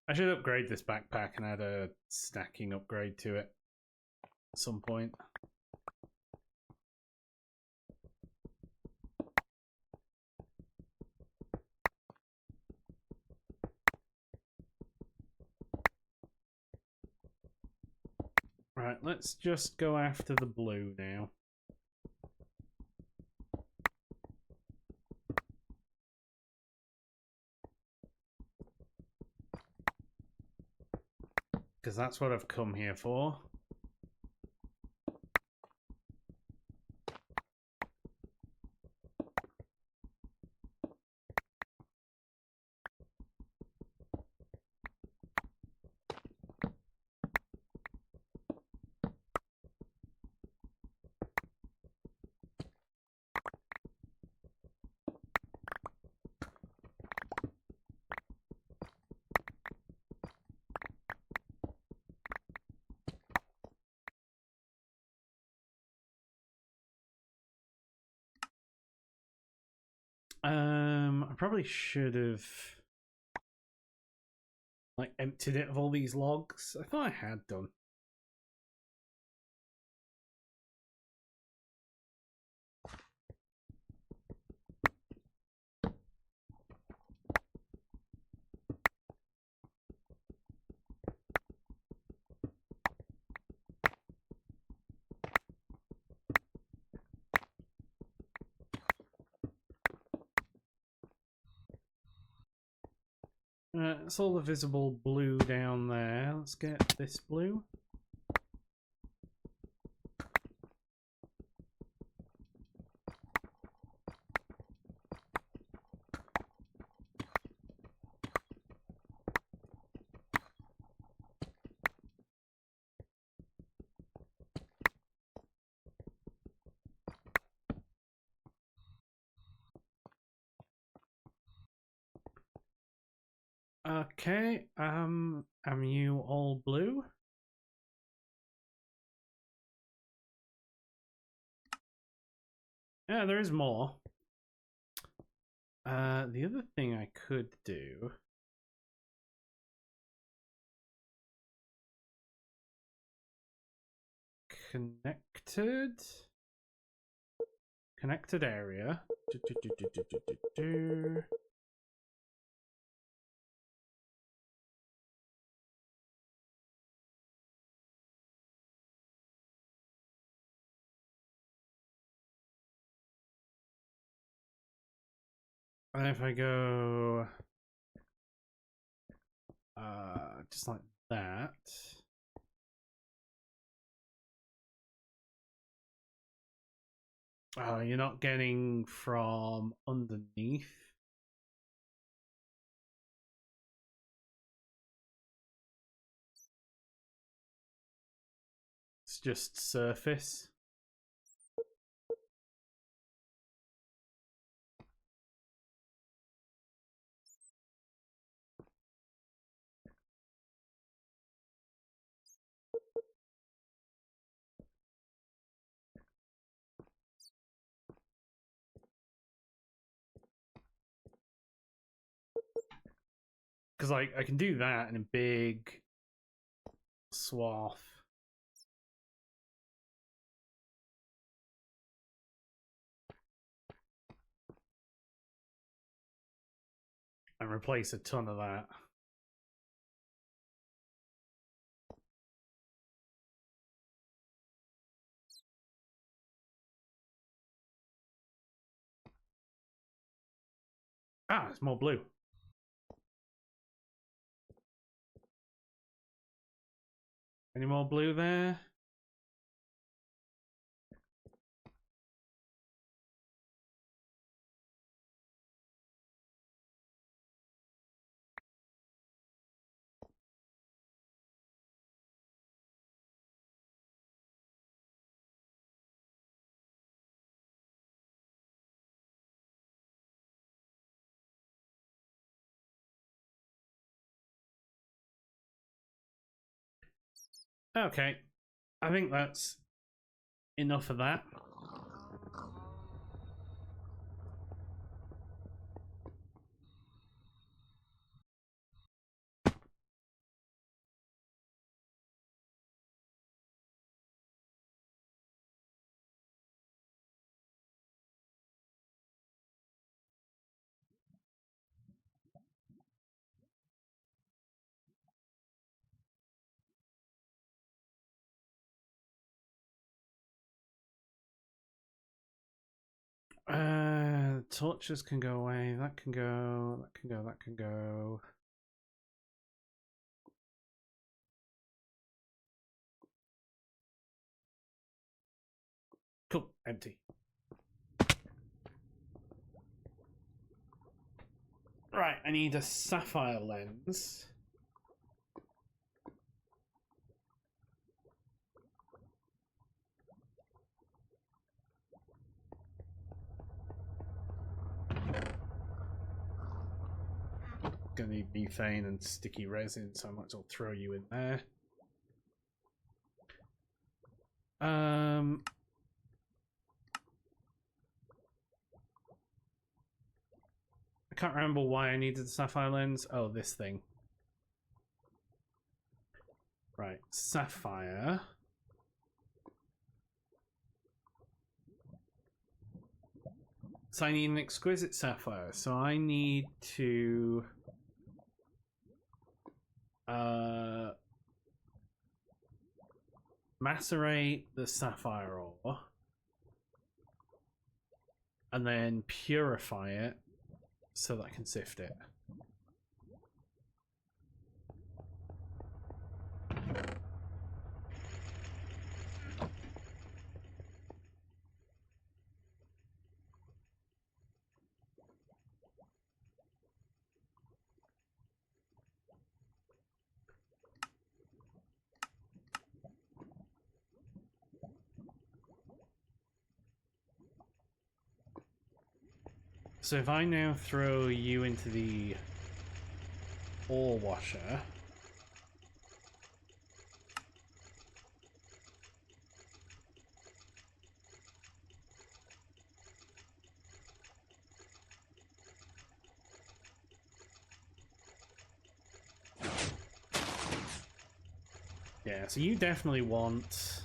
I should upgrade this backpack and add a stacking upgrade to it at some point. Right, let's just go after the blue now. Because that's what I've come here for. I probably should have like emptied it of all these logs. I thought I had done. It's all the visible blue down there. Let's get this blue. Okay, am you all blue? Yeah, there is more. The other thing I could do... Connected area. And if I go just like that, you're not getting from underneath. It's just surface. Because like I can do that in a big swath. And replace a ton of that. Ah, it's more blue. Any more blue there? Okay, I think that's enough of that. Torches can go away. That can go. That can go. That can go. Cool. Empty. Right. I need a sapphire lens. Gonna need methane and sticky resin, so I might as well throw you in there. I can't remember why I needed the sapphire lens. Oh, this thing. Right, sapphire. So I need an exquisite sapphire. So I need to macerate the sapphire ore and then purify it so that I can sift it. So if I now throw you into the ore washer, yeah, so you definitely want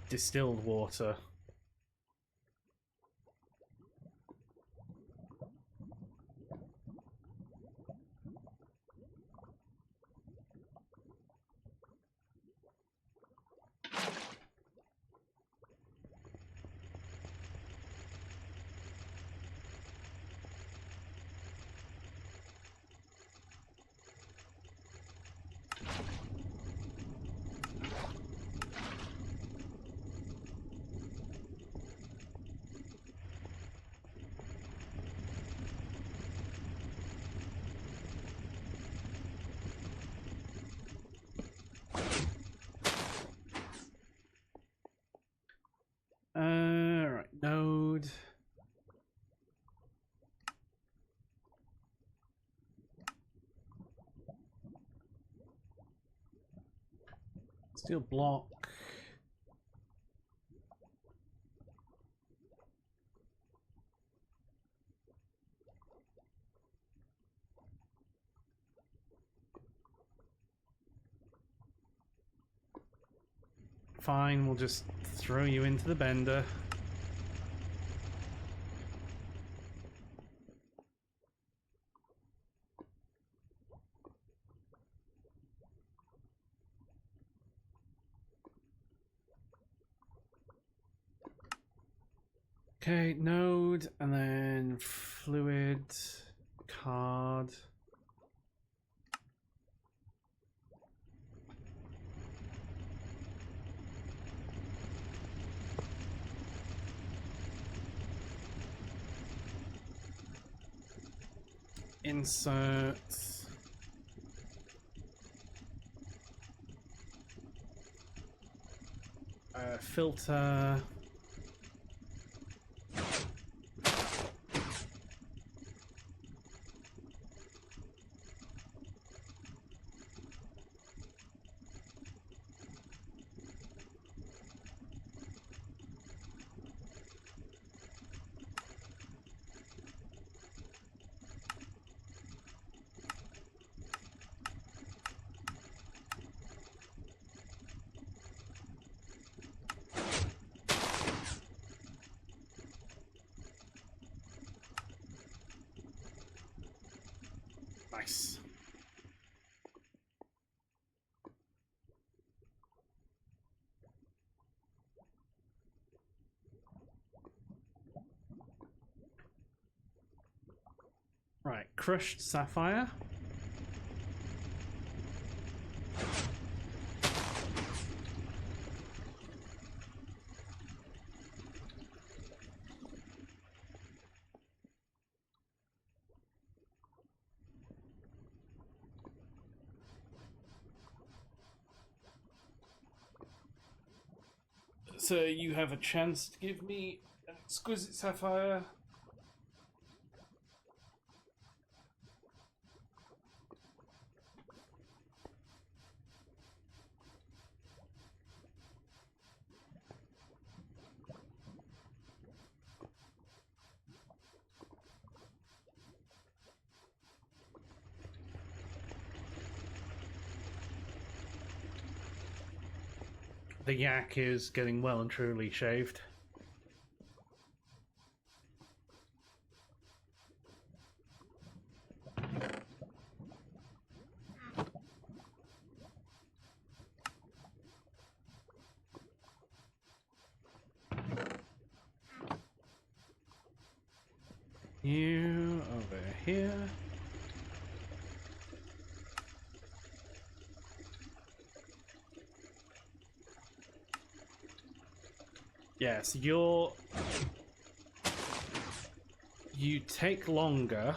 distilled water. Right, node. Steel block. Fine, we'll just throw you into the bender. Okay, node, and then fluid, card. Insert. Filter. Nice. Right, crushed sapphire. So you have a chance to give me an exquisite sapphire. The yak is getting well and truly shaved. You over here. Yes, you take longer.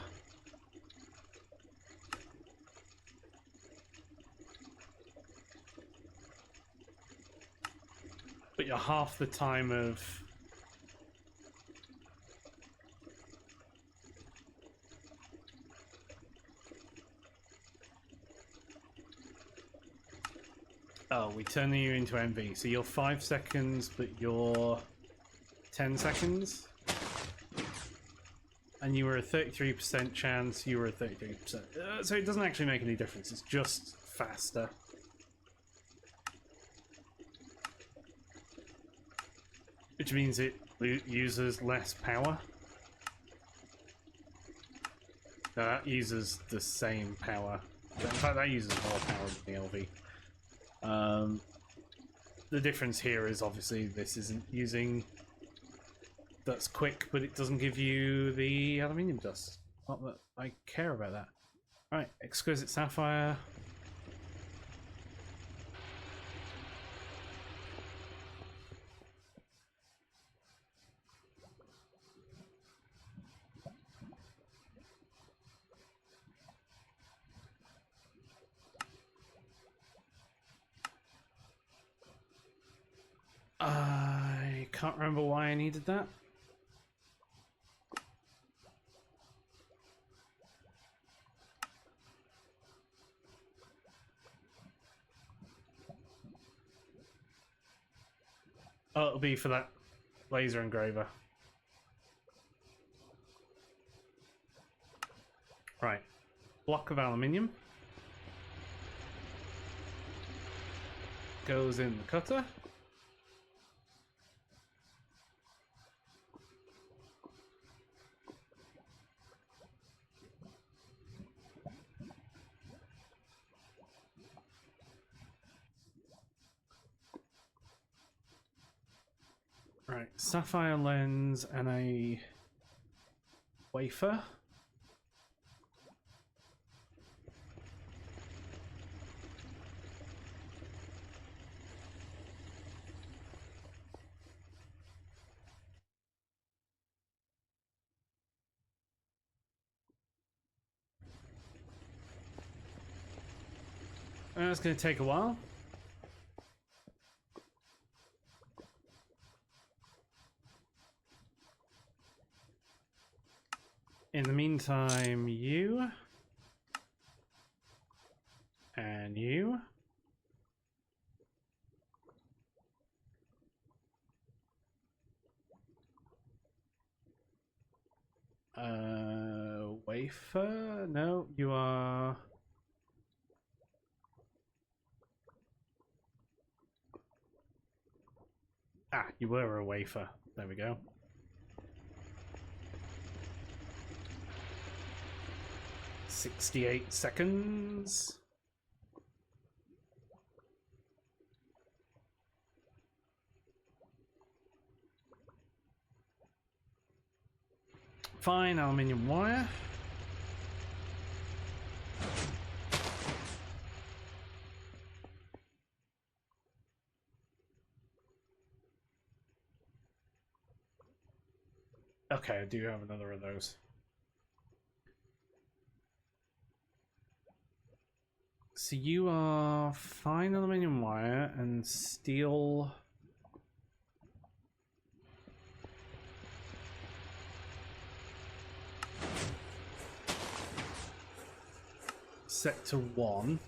But you're half the time of... Oh, we turn you into MV. So you're 5 seconds, but you're 10 seconds. And you were a 33% chance, you were a 33%. So it doesn't actually make any difference, it's just faster. Which means it uses less power. No, that uses the same power. In fact, that uses more power than the LV. The difference here is obviously this isn't using... That's quick, but it doesn't give you the aluminium dust. Not that I care about that. Right, exquisite sapphire. I can't remember why I needed that. Oh, it'll be for that laser engraver. Right. Block of aluminium. Goes in the cutter. Right, sapphire lens and a wafer. That's going to take a while. In the meantime, you and you. Wafer? No, you are... Ah, you were a wafer. There we go. 68 seconds. Fine, aluminium wire. Okay, I do have another of those. So you are fine aluminium wire and steel. Set to 1.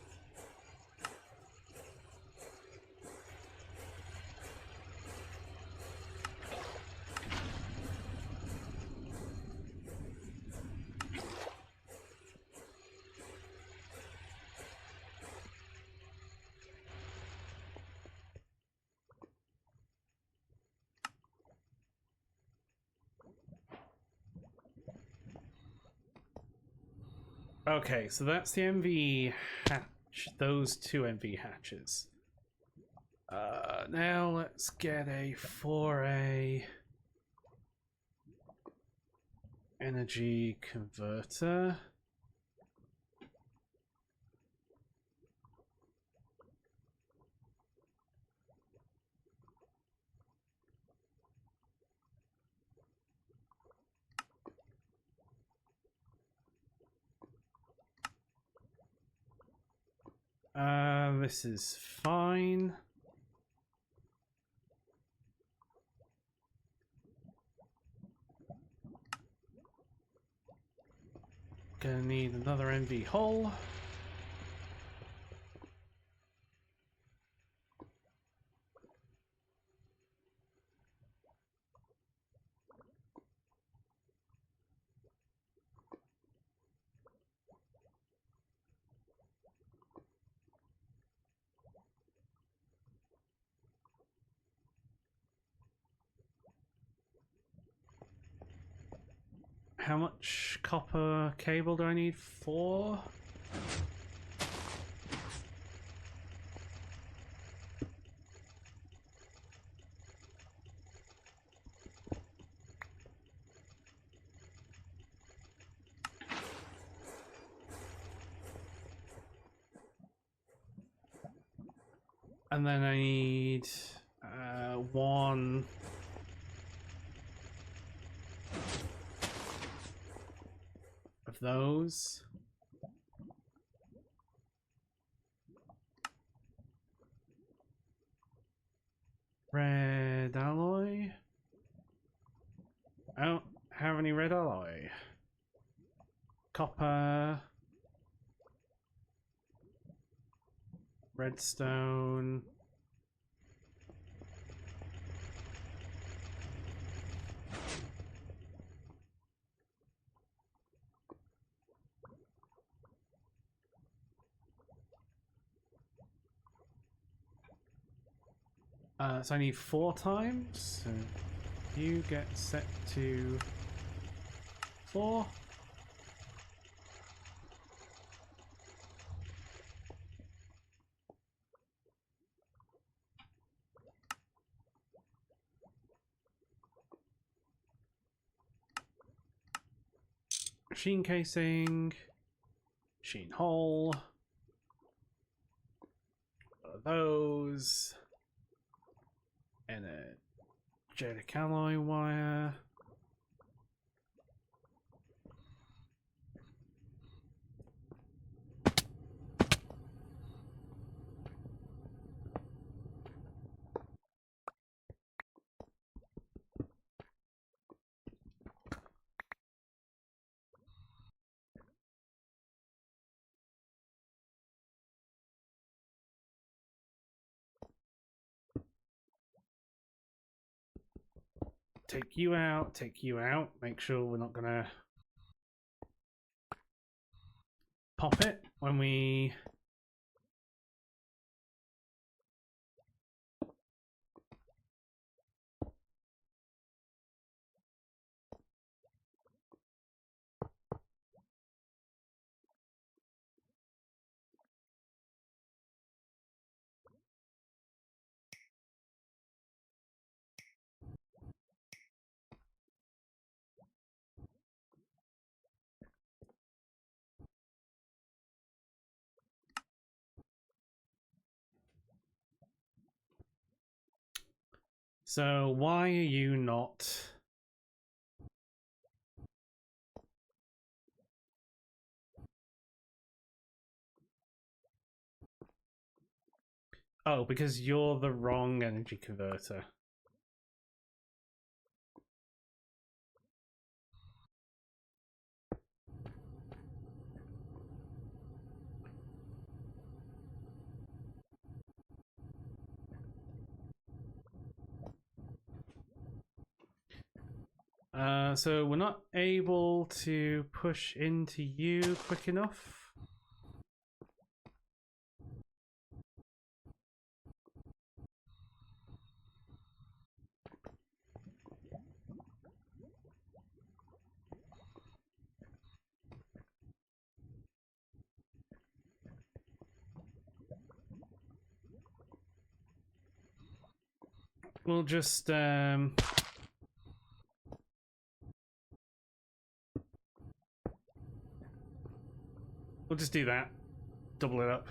Okay, so that's the MV hatch. Those two MV hatches. Now let's get a 4A energy converter. This is fine. Gonna need another MV hull. How much copper cable do I need? 4? And then I need 1 of those. Red alloy. I don't have any red alloy. Copper. Redstone. So I need 4 times. So you get set to 4. Machine casing. Machine hull. One of those. Energetic alloy wire. Take you out, take you out. Make sure we're not gonna pop it when we... So why are you not... Oh, because you're the wrong energy converter. So we're not able to push into you quick enough. We'll just do that. Double it up.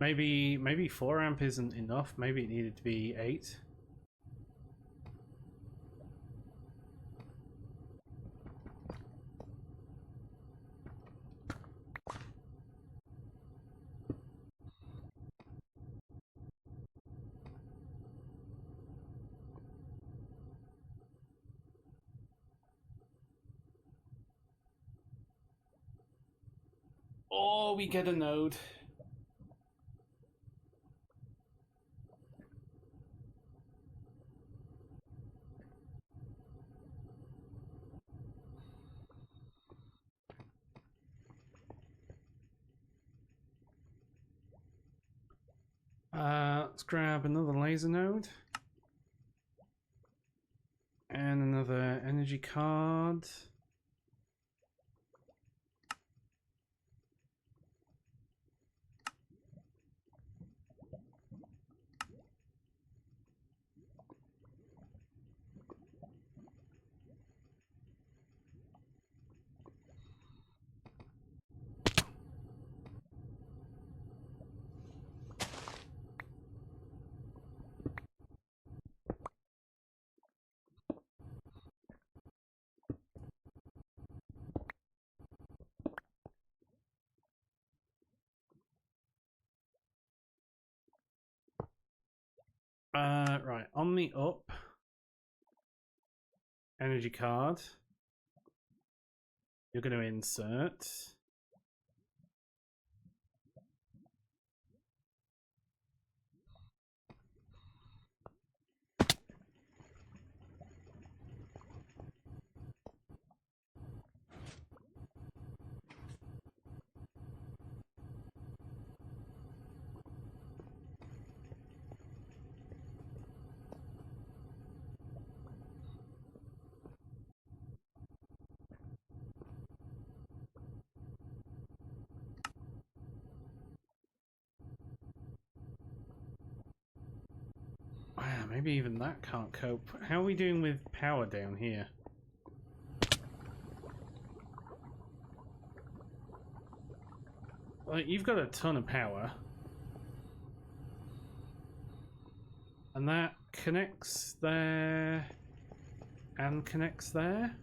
Maybe 4 amp isn't enough. Maybe it needed to be 8. Oh, we get a node. Let's grab another laser node. And another energy card. Right, on the up, energy card. You're going to insert. Maybe even that can't cope. How are we doing with power down here? Like, you've got a ton of power. And that connects there and connects there.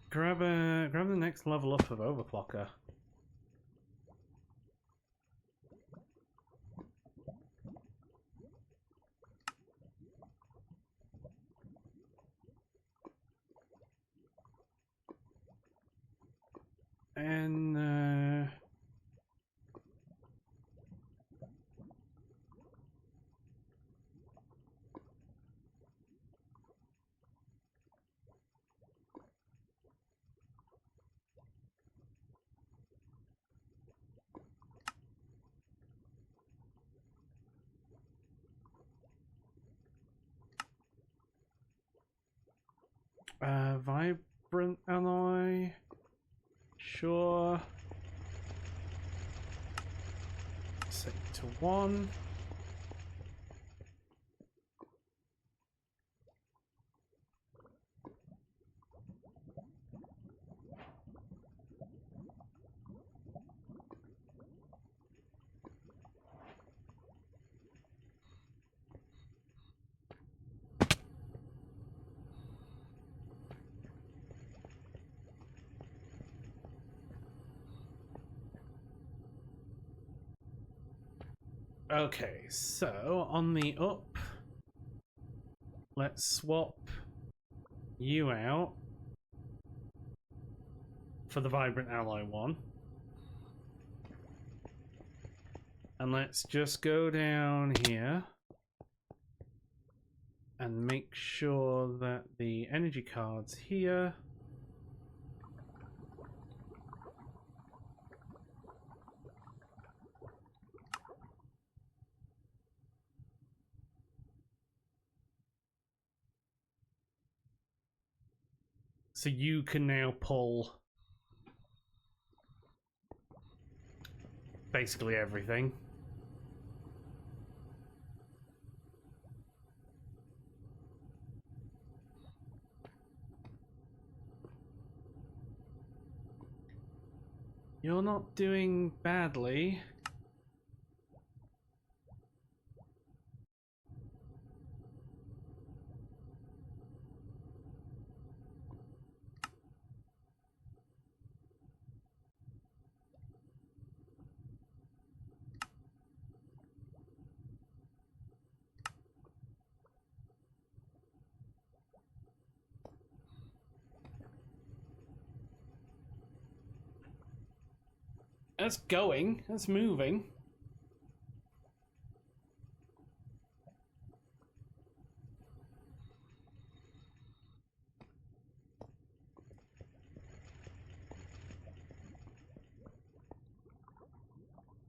Grab the next level up of overclocker. And Vibrant alloy. Sure. Set to 1. Okay, so on the up, let's swap you out for the Vibrant Alloy one. And let's just go down here and make sure that the energy card's here. So you can now pull basically everything. You're not doing badly. That's going, that's moving.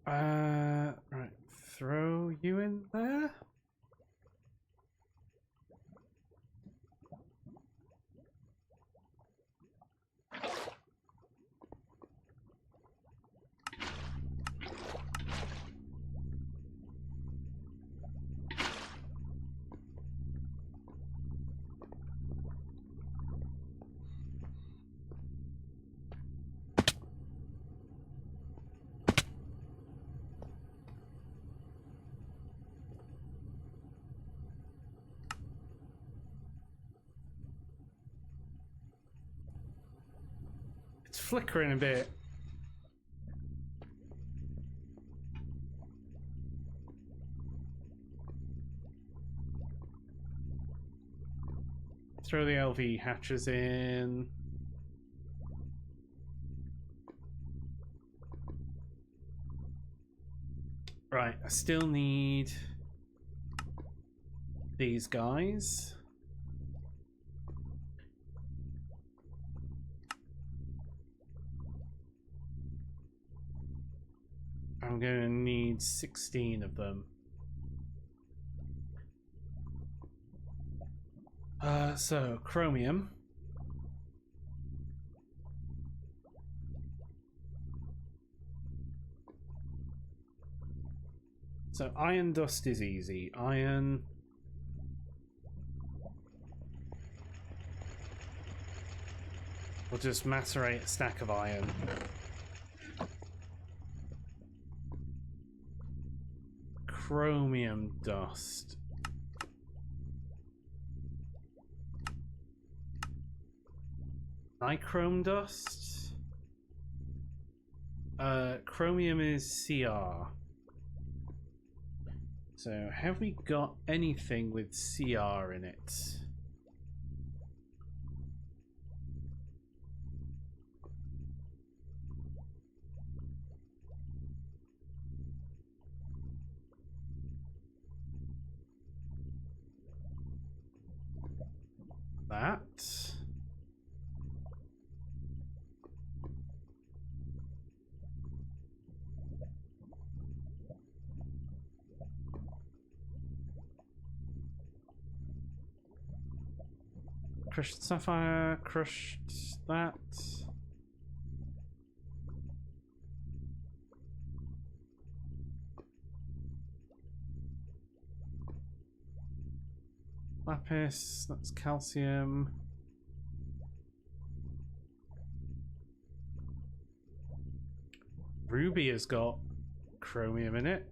Right, throw you in there. It's flickering a bit. Throw the LV hatches in. Right, I still need these guys. I'm going to need 16 of them. So, chromium. So, iron dust is easy. Iron... We'll just macerate a stack of iron. Chromium dust. Nichrome dust? Chromium is CR. So, have we got anything with CR in it? That. Crushed sapphire, crushed that. Lapis, that's calcium. Ruby has got chromium in it.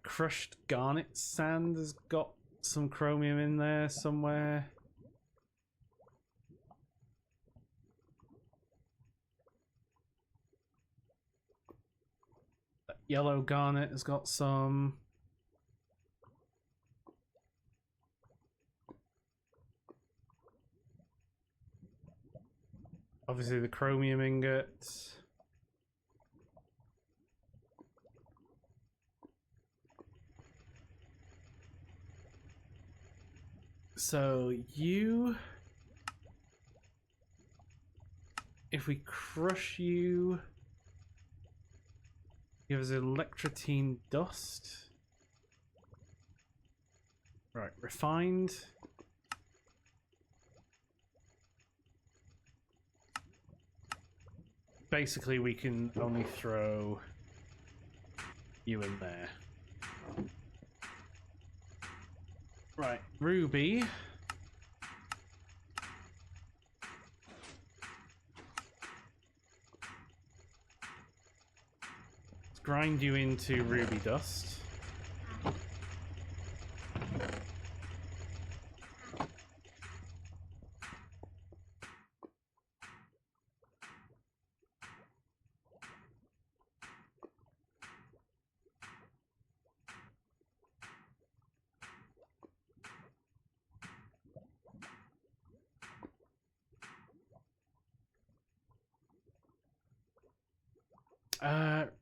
Crushed garnet sand has got some chromium in there somewhere. Yellow garnet has got some. Obviously the chromium ingot. So you... If we crush you... Give us electrotine dust. Right, refined. Basically, we can only throw you in there. Right, Ruby. Let's grind you into ruby dust.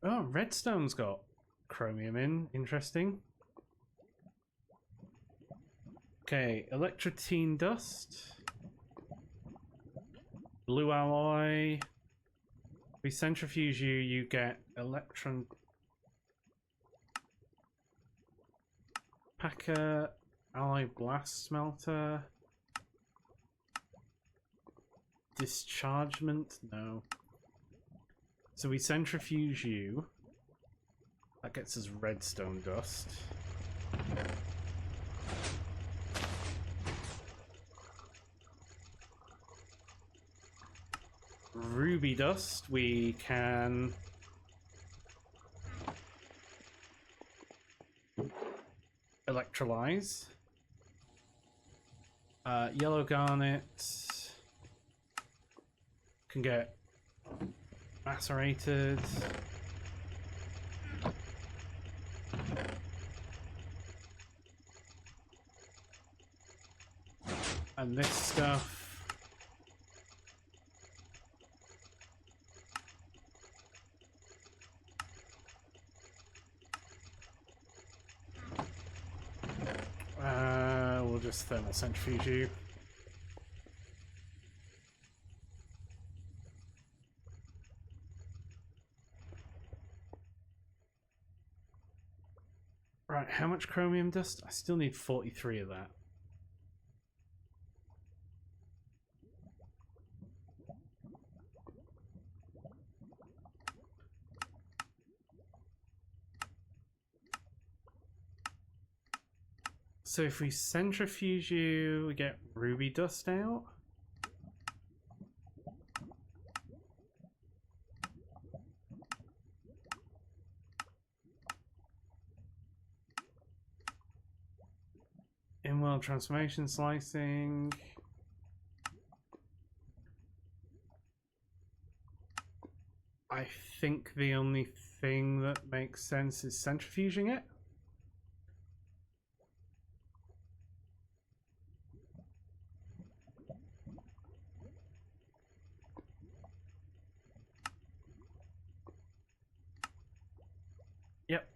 Oh, redstone's got chromium in. Interesting. Okay, electrotine dust. Blue alloy. We centrifuge you, you get electron... Packer, alloy blast smelter. Dischargement? No. So we centrifuge you. That gets us redstone dust. Ruby dust, we can... electrolyze. Yellow garnet can get macerated. And this stuff we'll just thermal centrifuge you. Right, how much chromium dust? I still need 43 of that. So if we centrifuge you, we get ruby dust out. In-world transformation slicing. I think the only thing that makes sense is centrifuging it. Yep.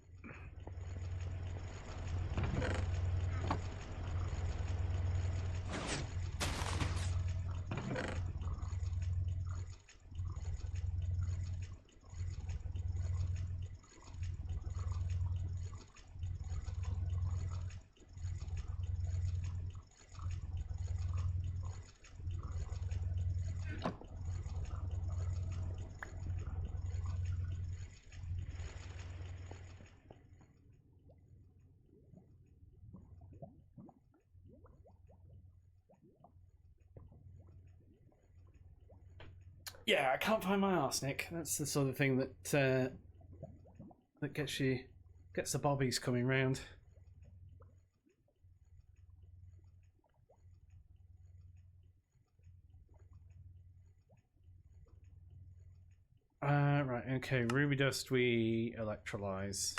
Yeah, I can't find my arsenic. That's the sort of thing that that gets the bobbies coming round. Right, okay, ruby dust we electrolyze.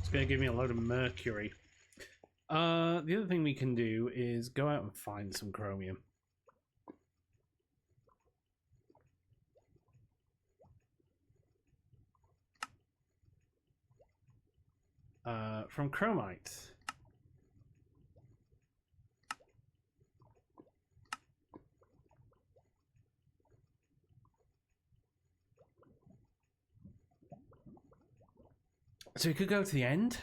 It's going to give me a load of mercury. The other thing we can do is go out and find some chromium. From chromite. So we could go to the end.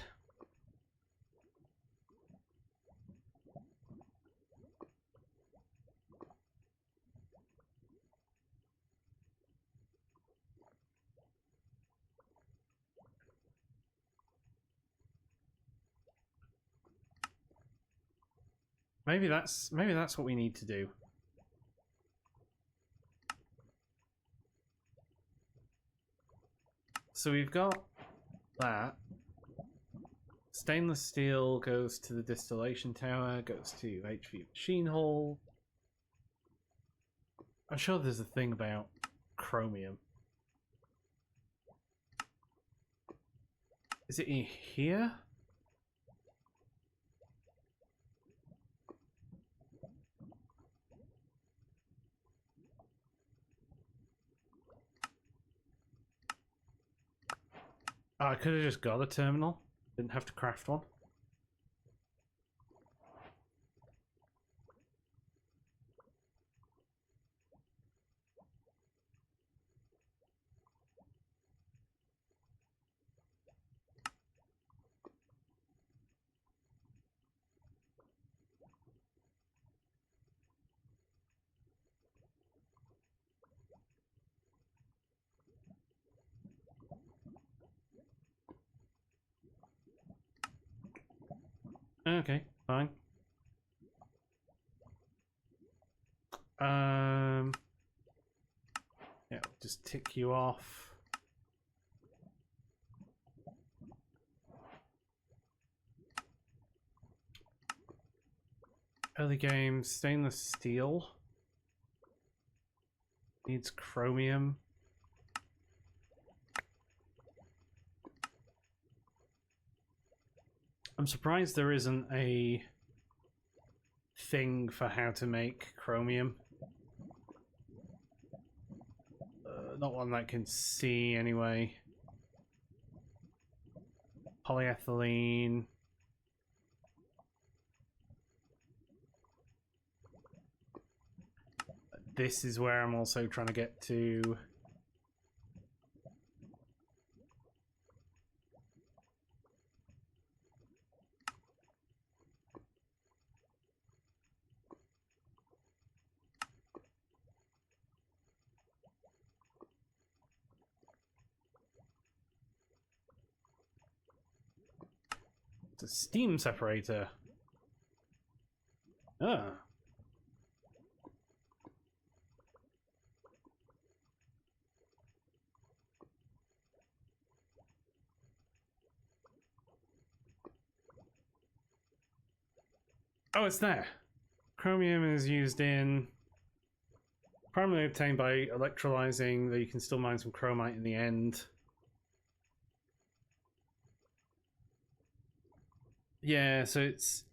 Maybe that's what we need to do. So we've got that. Stainless steel goes to the distillation tower, goes to HV machine hall. I'm sure there's a thing about chromium. Is it in here? Oh, I could have just got a terminal. Didn't have to craft one. Okay, fine. Yeah, I'll just tick you off. Early game, stainless steel. Needs chromium. I'm surprised there isn't a thing for how to make chromium. Not one that I can see anyway. Polyethylene. This is where I'm also trying to get to. It's a steam separator. Ah. Oh, it's there. Chromium is used in... primarily obtained by electrolyzing, though you can still mine some chromite in the end. Yeah, so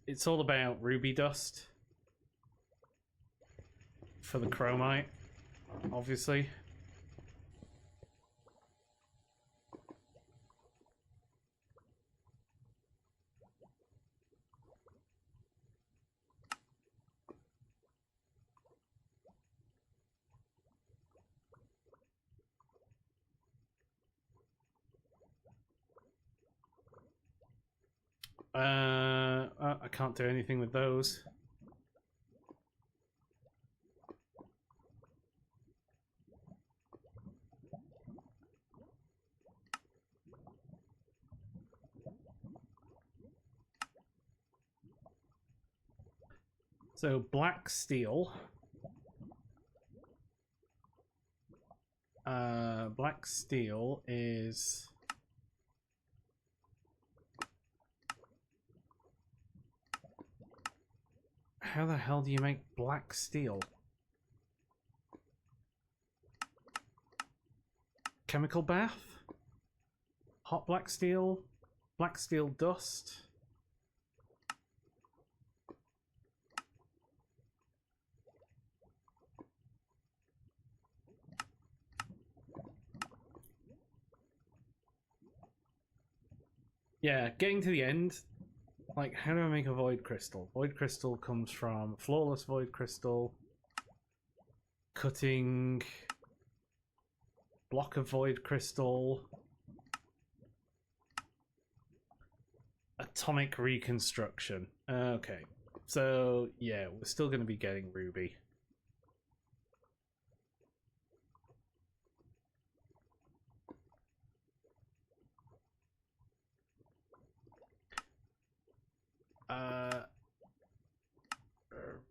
it's all about ruby dust for the chromite, obviously. I can't do anything with those. So black steel. Black steel is... How the hell do you make black steel? Chemical bath? Hot black steel dust? Yeah, getting to the end, like, how do I make a void crystal? Void crystal comes from flawless void crystal, cutting, block of void crystal, atomic reconstruction. Okay, so yeah, we're still going to be getting ruby.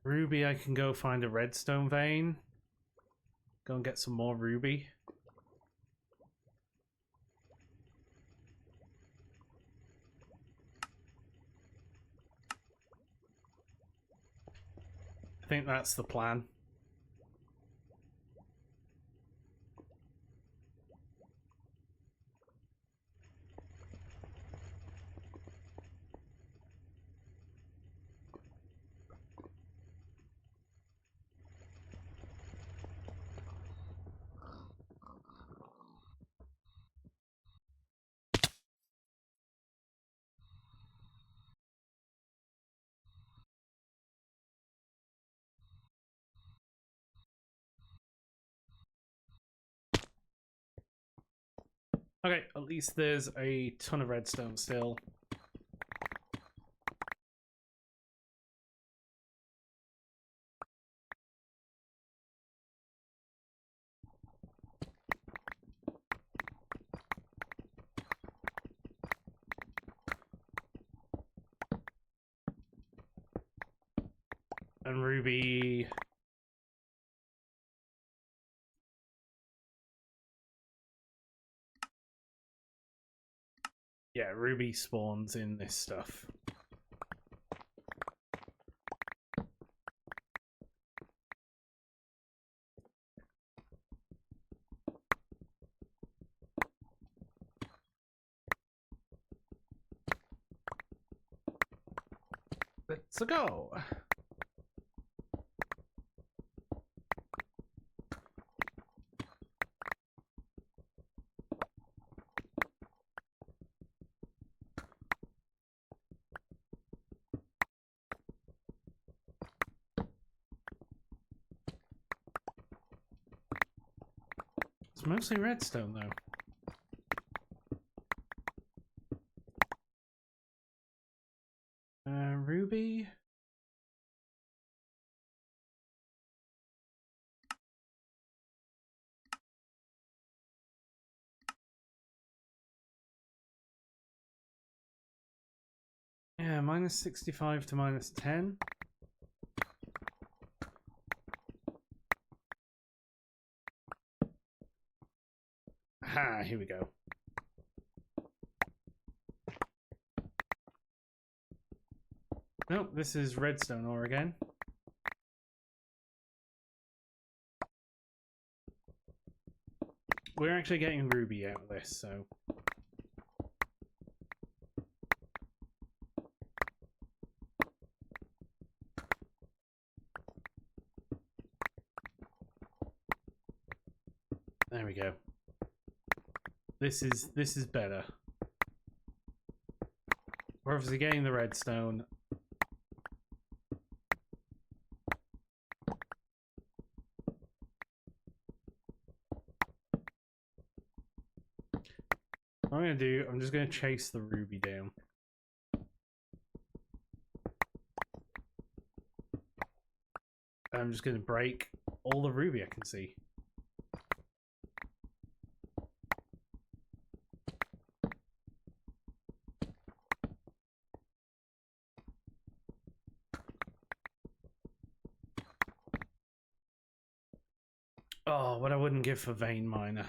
Ruby, I can go find a redstone vein. Go and get some more ruby. I think that's the plan. Okay, at least there's a ton of redstone still. And ruby... Yeah, ruby spawns in this stuff. Let's go! It's mostly redstone, though. Ruby? Yeah, minus 65 to minus 10. Ha, here we go. Nope, this is redstone ore again. We're actually getting ruby out of this, so... There we go. This is better. We're obviously getting the redstone. What I'm gonna do, I'm just gonna chase the ruby down. I'm just going to break all the ruby I can see. Oh, what I wouldn't give for vein miner.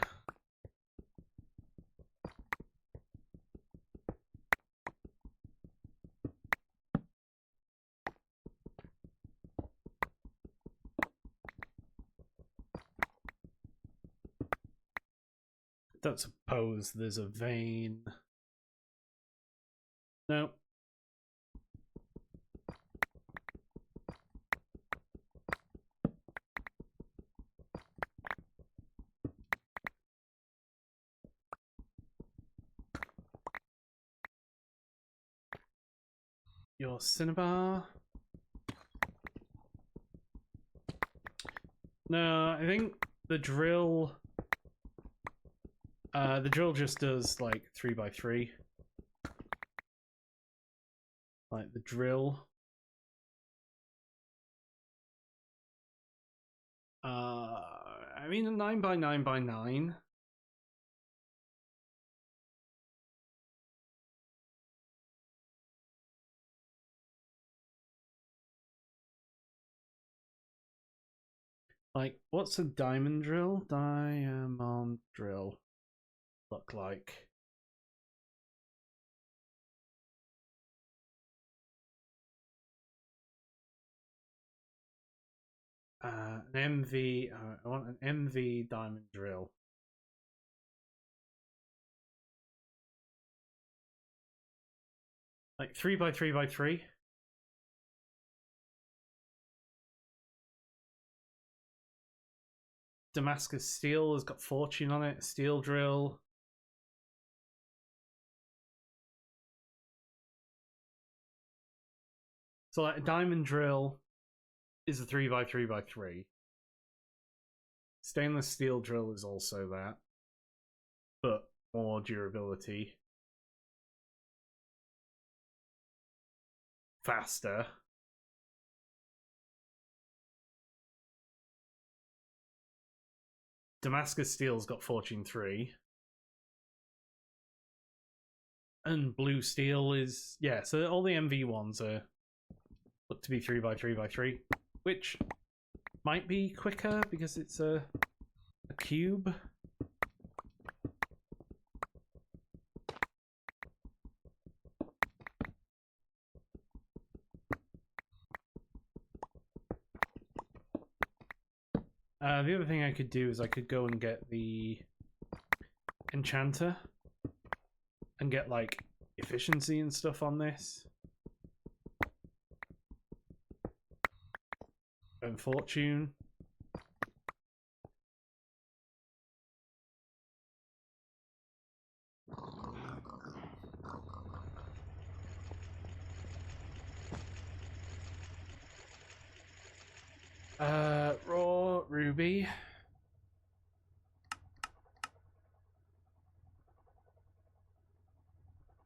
Don't suppose there's a vein. No. Your cinnabar. No, I think the drill just does like 3x3. Like the drill. I mean a 9x9x9. Like, what's a diamond drill? Diamond drill look like? An MV. I want an MV diamond drill. Like 3x3x3. Damascus steel has got fortune on it. Steel drill. So like a diamond drill is a 3x3x3. Stainless steel drill is also that, but more durability. Faster. Damascus steel's got fortune 3. And blue steel is, yeah, so all the MV ones are look to be 3x3x3, which might be quicker because it's a cube. The other thing I could do is I could go and get the enchanter and get like efficiency and stuff on this. And fortune. Raw ruby.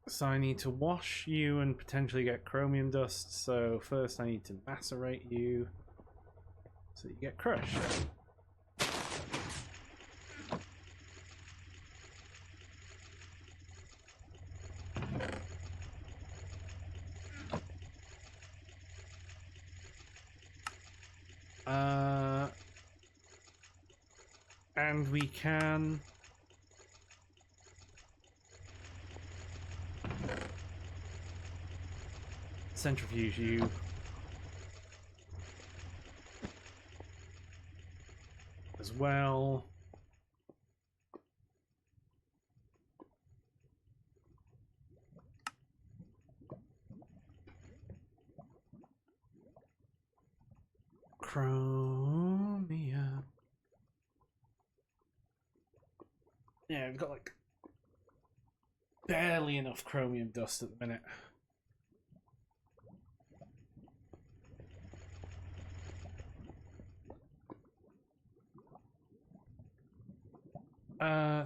So I need to wash you and potentially get chromium dust. So first I need to macerate you so you get crushed. And we can centrifuge you. As well. Chromium. Yeah, we've got like barely enough chromium dust at the minute.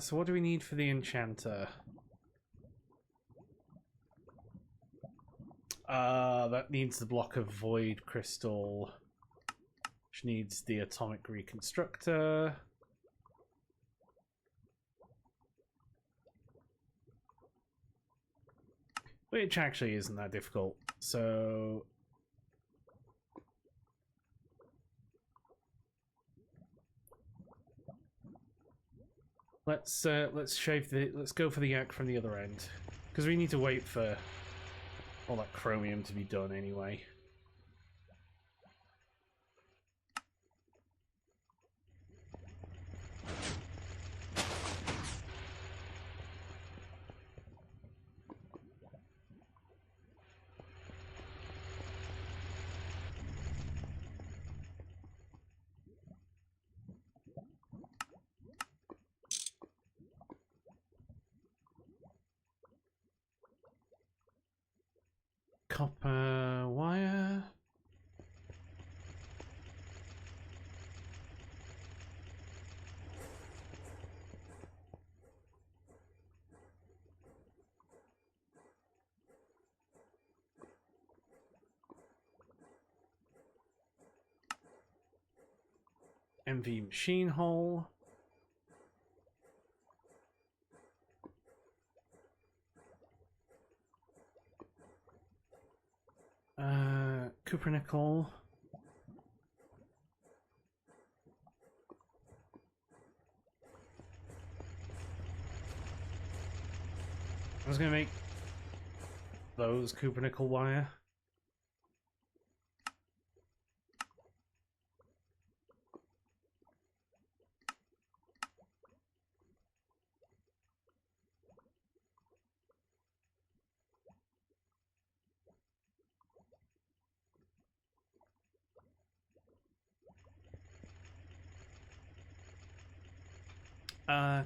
So what do we need for the enchanter? That needs the block of void crystal. which needs the atomic reconstructor. Which actually isn't that difficult. So let's go for the yak from the other end, because we need to wait for all that chromium to be done anyway. Copper wire. MV machine hull. Cupronickel. I was gonna make those cupronickel wire.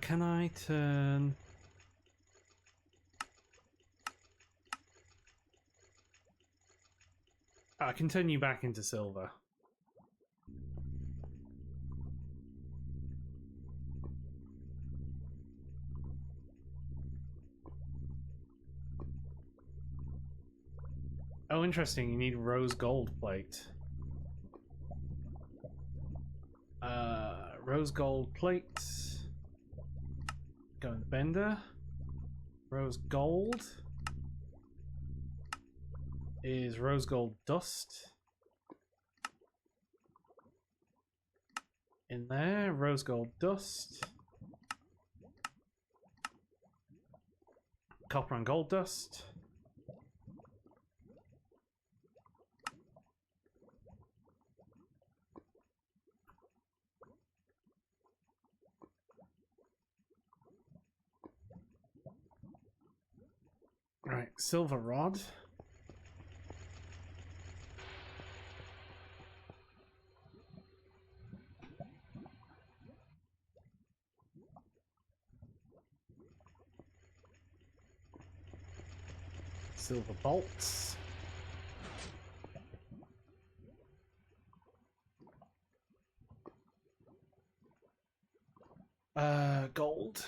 Can I turn... I can turn you back into silver. Oh, interesting. You need rose gold plate. Rose gold plate. Go in the bender. Rose gold is rose gold dust. In there, rose gold dust. Copper and gold dust. Right, silver rod. Silver bolts. Gold.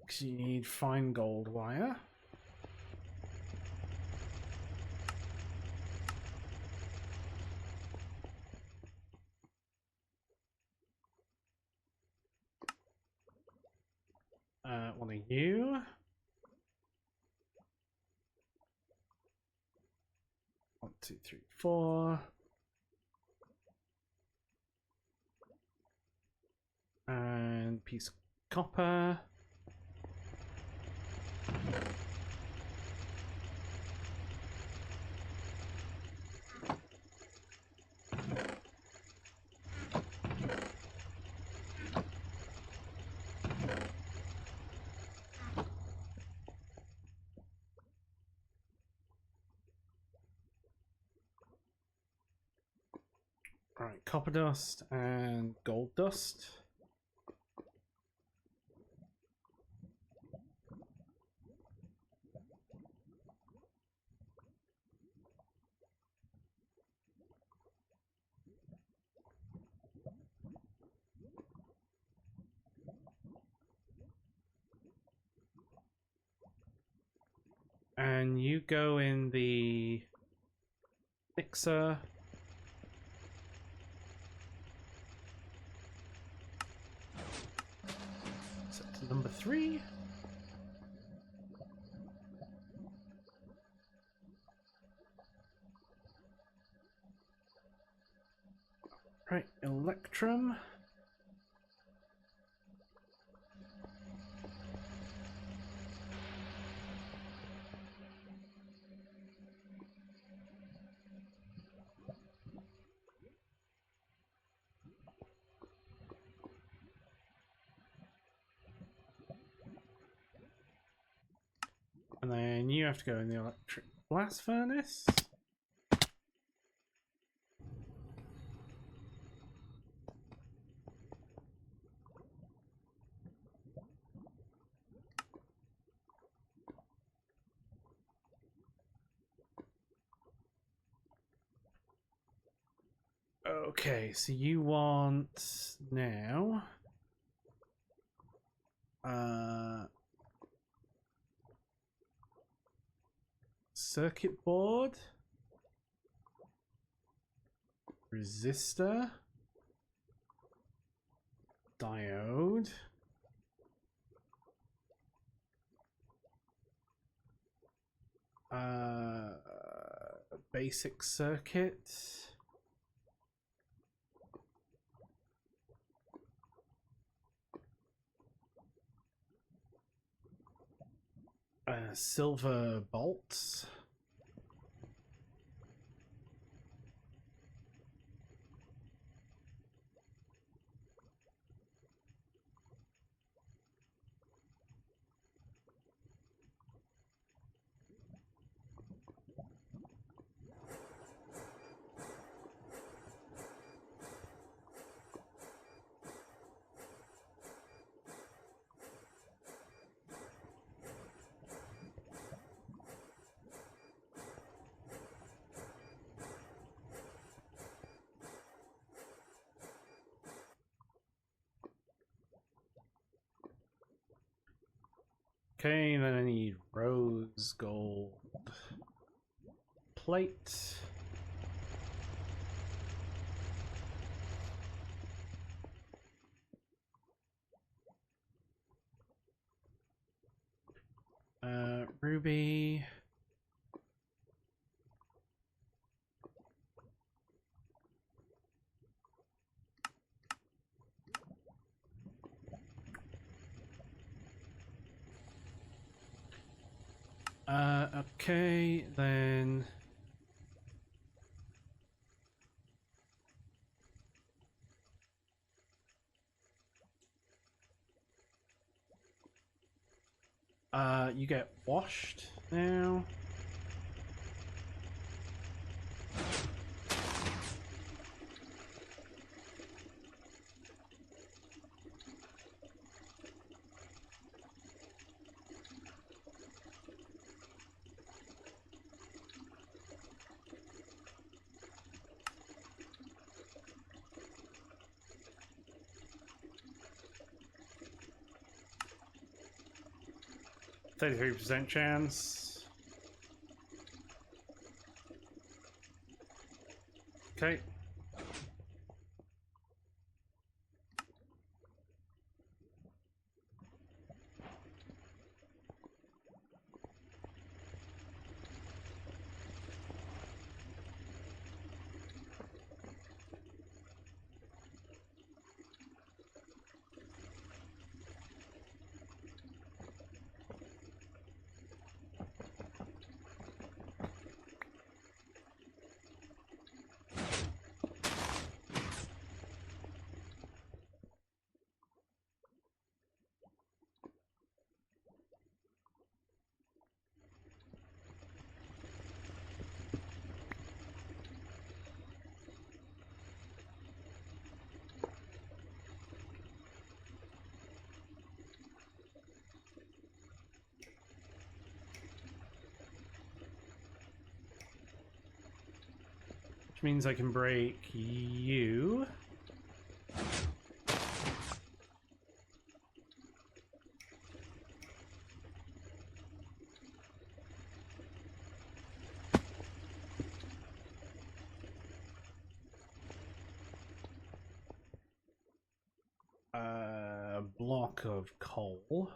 Because you need fine gold wire. One of you. 1, 2, 3, 4. And piece of copper. Right, copper dust and gold dust. And you go in the mixer. Set to number 3. Right, Electrum. And then you have to go in the electric blast furnace. Okay, so you want now circuit board, resistor, diode, basic circuit, silver bolts. Okay, then I need rose gold plate. Ruby. Okay, then you get washed now. %33 chance. Okay. Which means I can break you. A block of coal.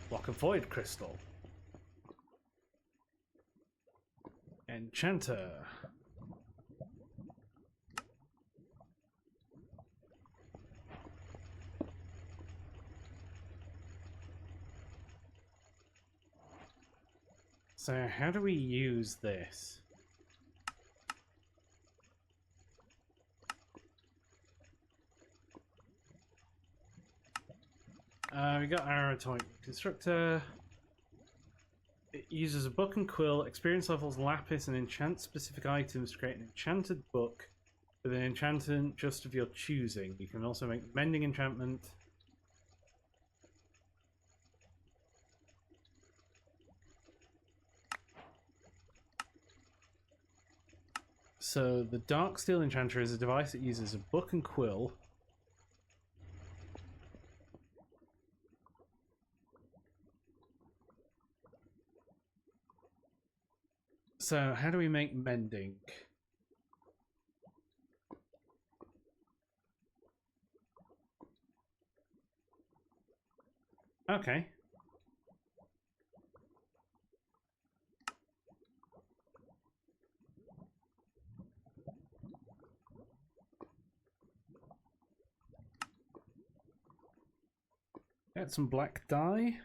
Block of void crystal. Enchanter. So how do we use this? We got our atomic constructor. It uses a book and quill, experience levels, lapis, and enchant specific items to create an enchanted book with an enchantment just of your choosing. You can also make mending enchantment. So the Dark Steel Enchanter is a device that uses a book and quill. So how do we make mending? Okay. Get some black dye.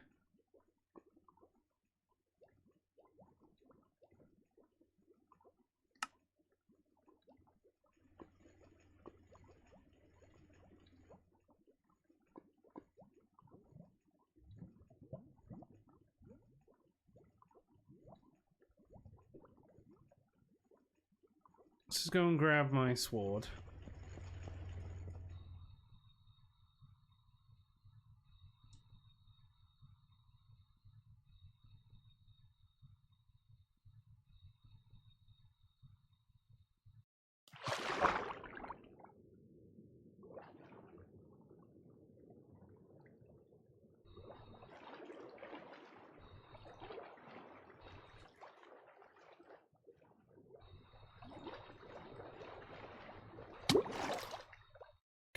Let's just go and grab my sword.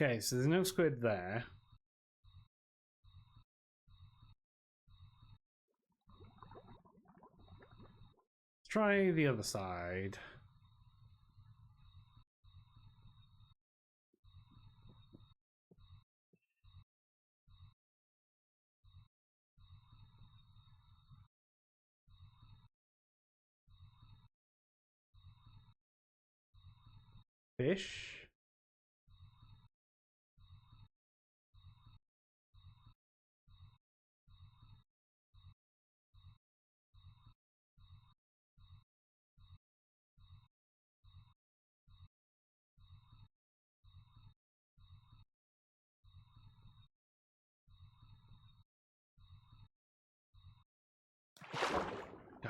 Okay, so there's no squid there. Let's try the other side. Fish.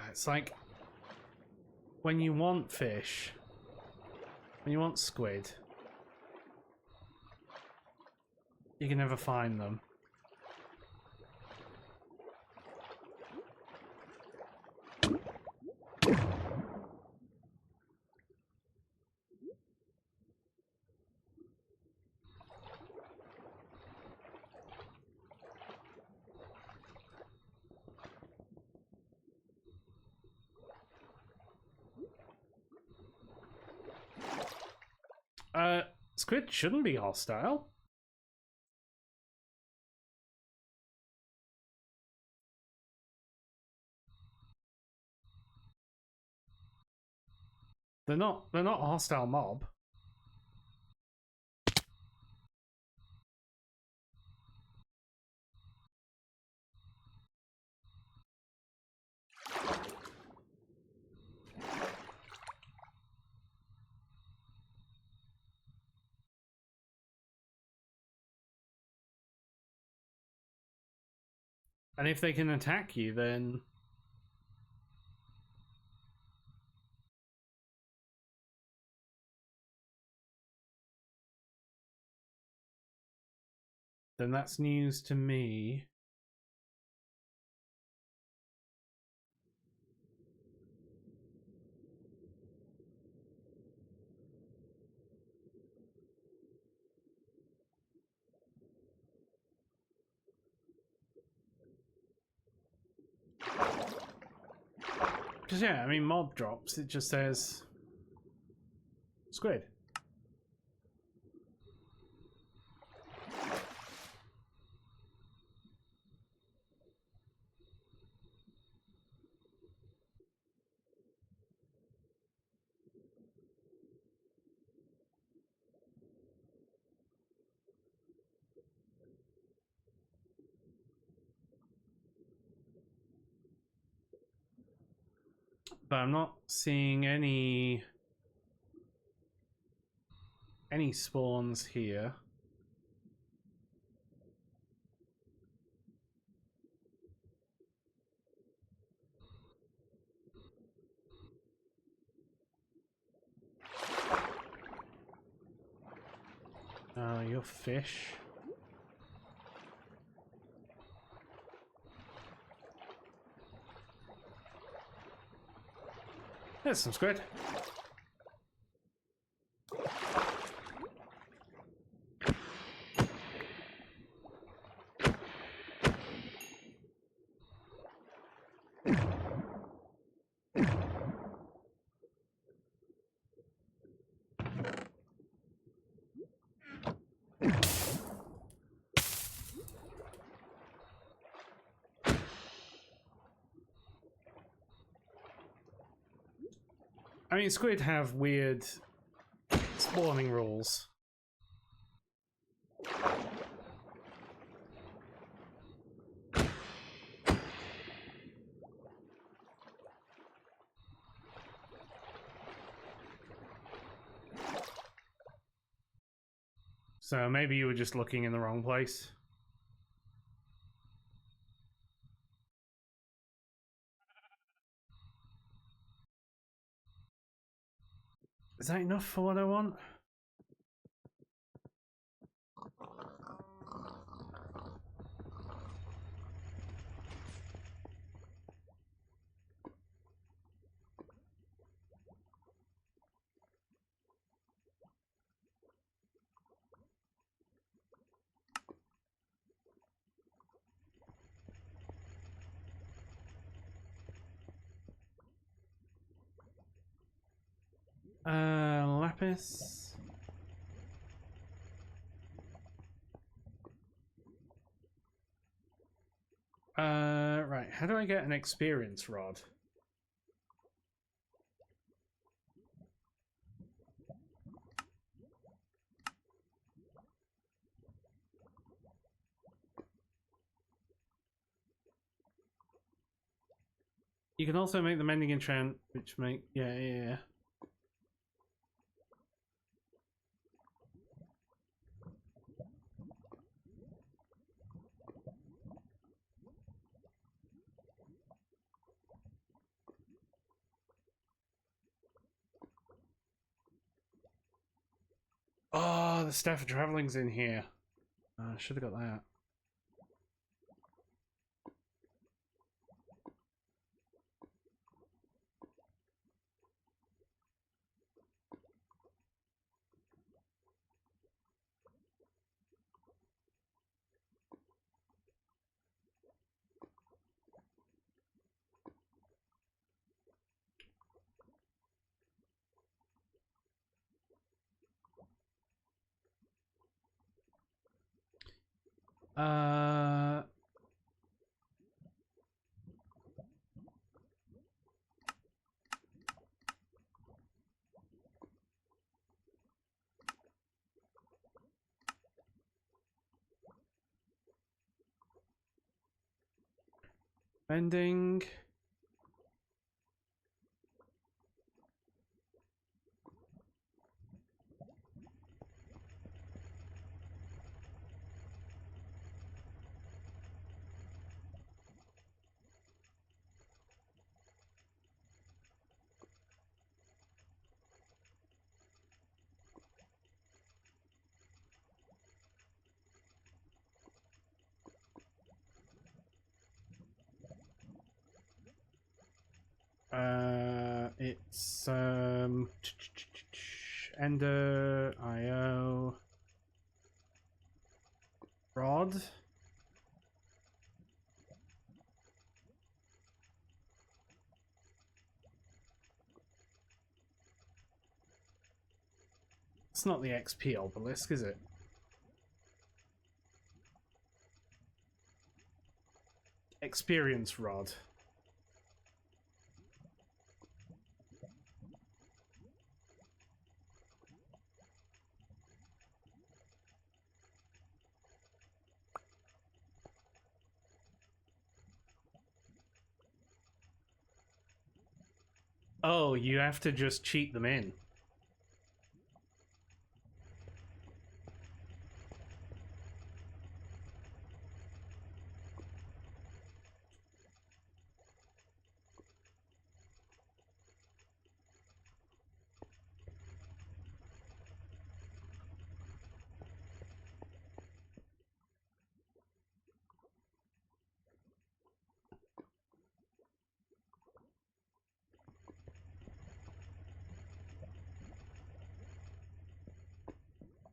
It's like when you want fish, when you want squid, you can never find them. Squid shouldn't be hostile. They're not a hostile mob. And if they can attack you, then that's news to me. Because yeah, I mean, mob drops, it just says squid. But I'm not seeing any spawns here. Your fish. There's some squid. I mean, squid have weird spawning rules. So maybe you were just looking in the wrong place. Is that enough for what I want? Lapis. Right. How do I get an experience rod? You can also make the mending enchant, which make yeah. Oh, the staff of traveling's in here. Should have got that. Mending. It's Ender IO Rod. It's not the XP obelisk, is it? Experience rod. Oh, you have to just cheat them in.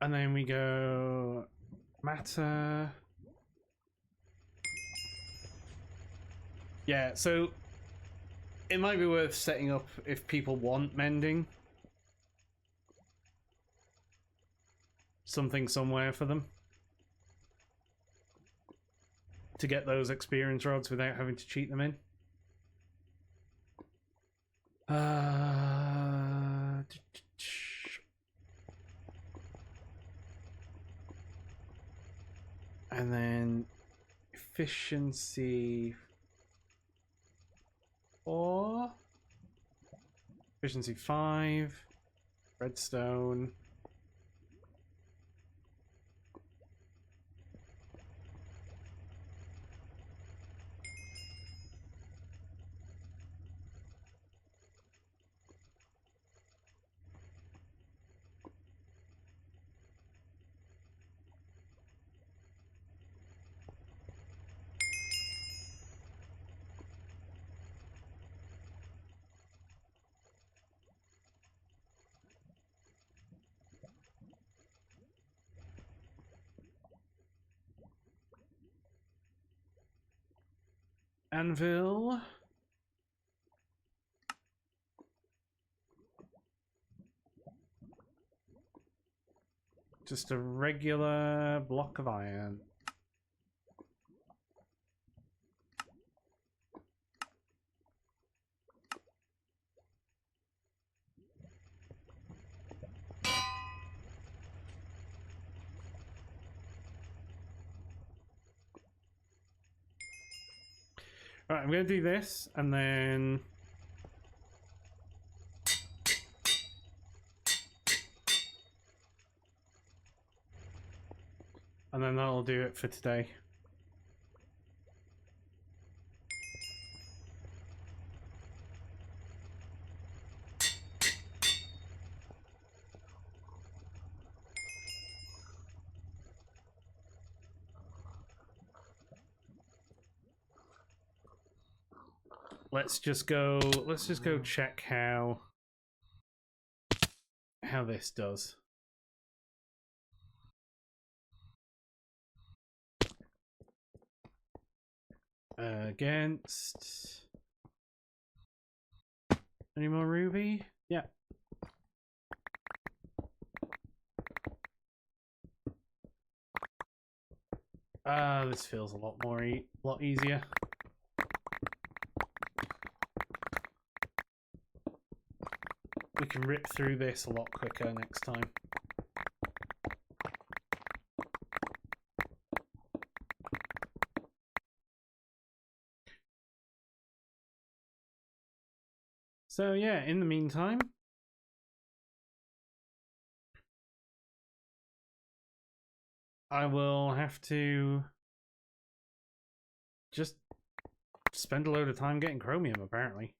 And then we go matter. Yeah, so it might be worth setting up if people want mending. Something somewhere for them. To get those experience rods without having to cheat them in. And then efficiency 4, efficiency 5, redstone. Anvil. Just a regular block of iron. Alright, I'm going to do this, and then... And then that'll do it for today. Let's just go check how this does. Against any more ruby? Yeah. This feels a lot easier. We can rip through this a lot quicker next time. So yeah, in the meantime, I will have to just spend a load of time getting chromium, apparently.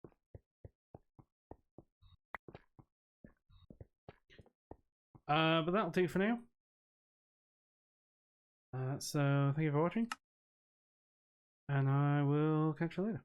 But that'll do for now. So thank you for watching, and I will catch you later.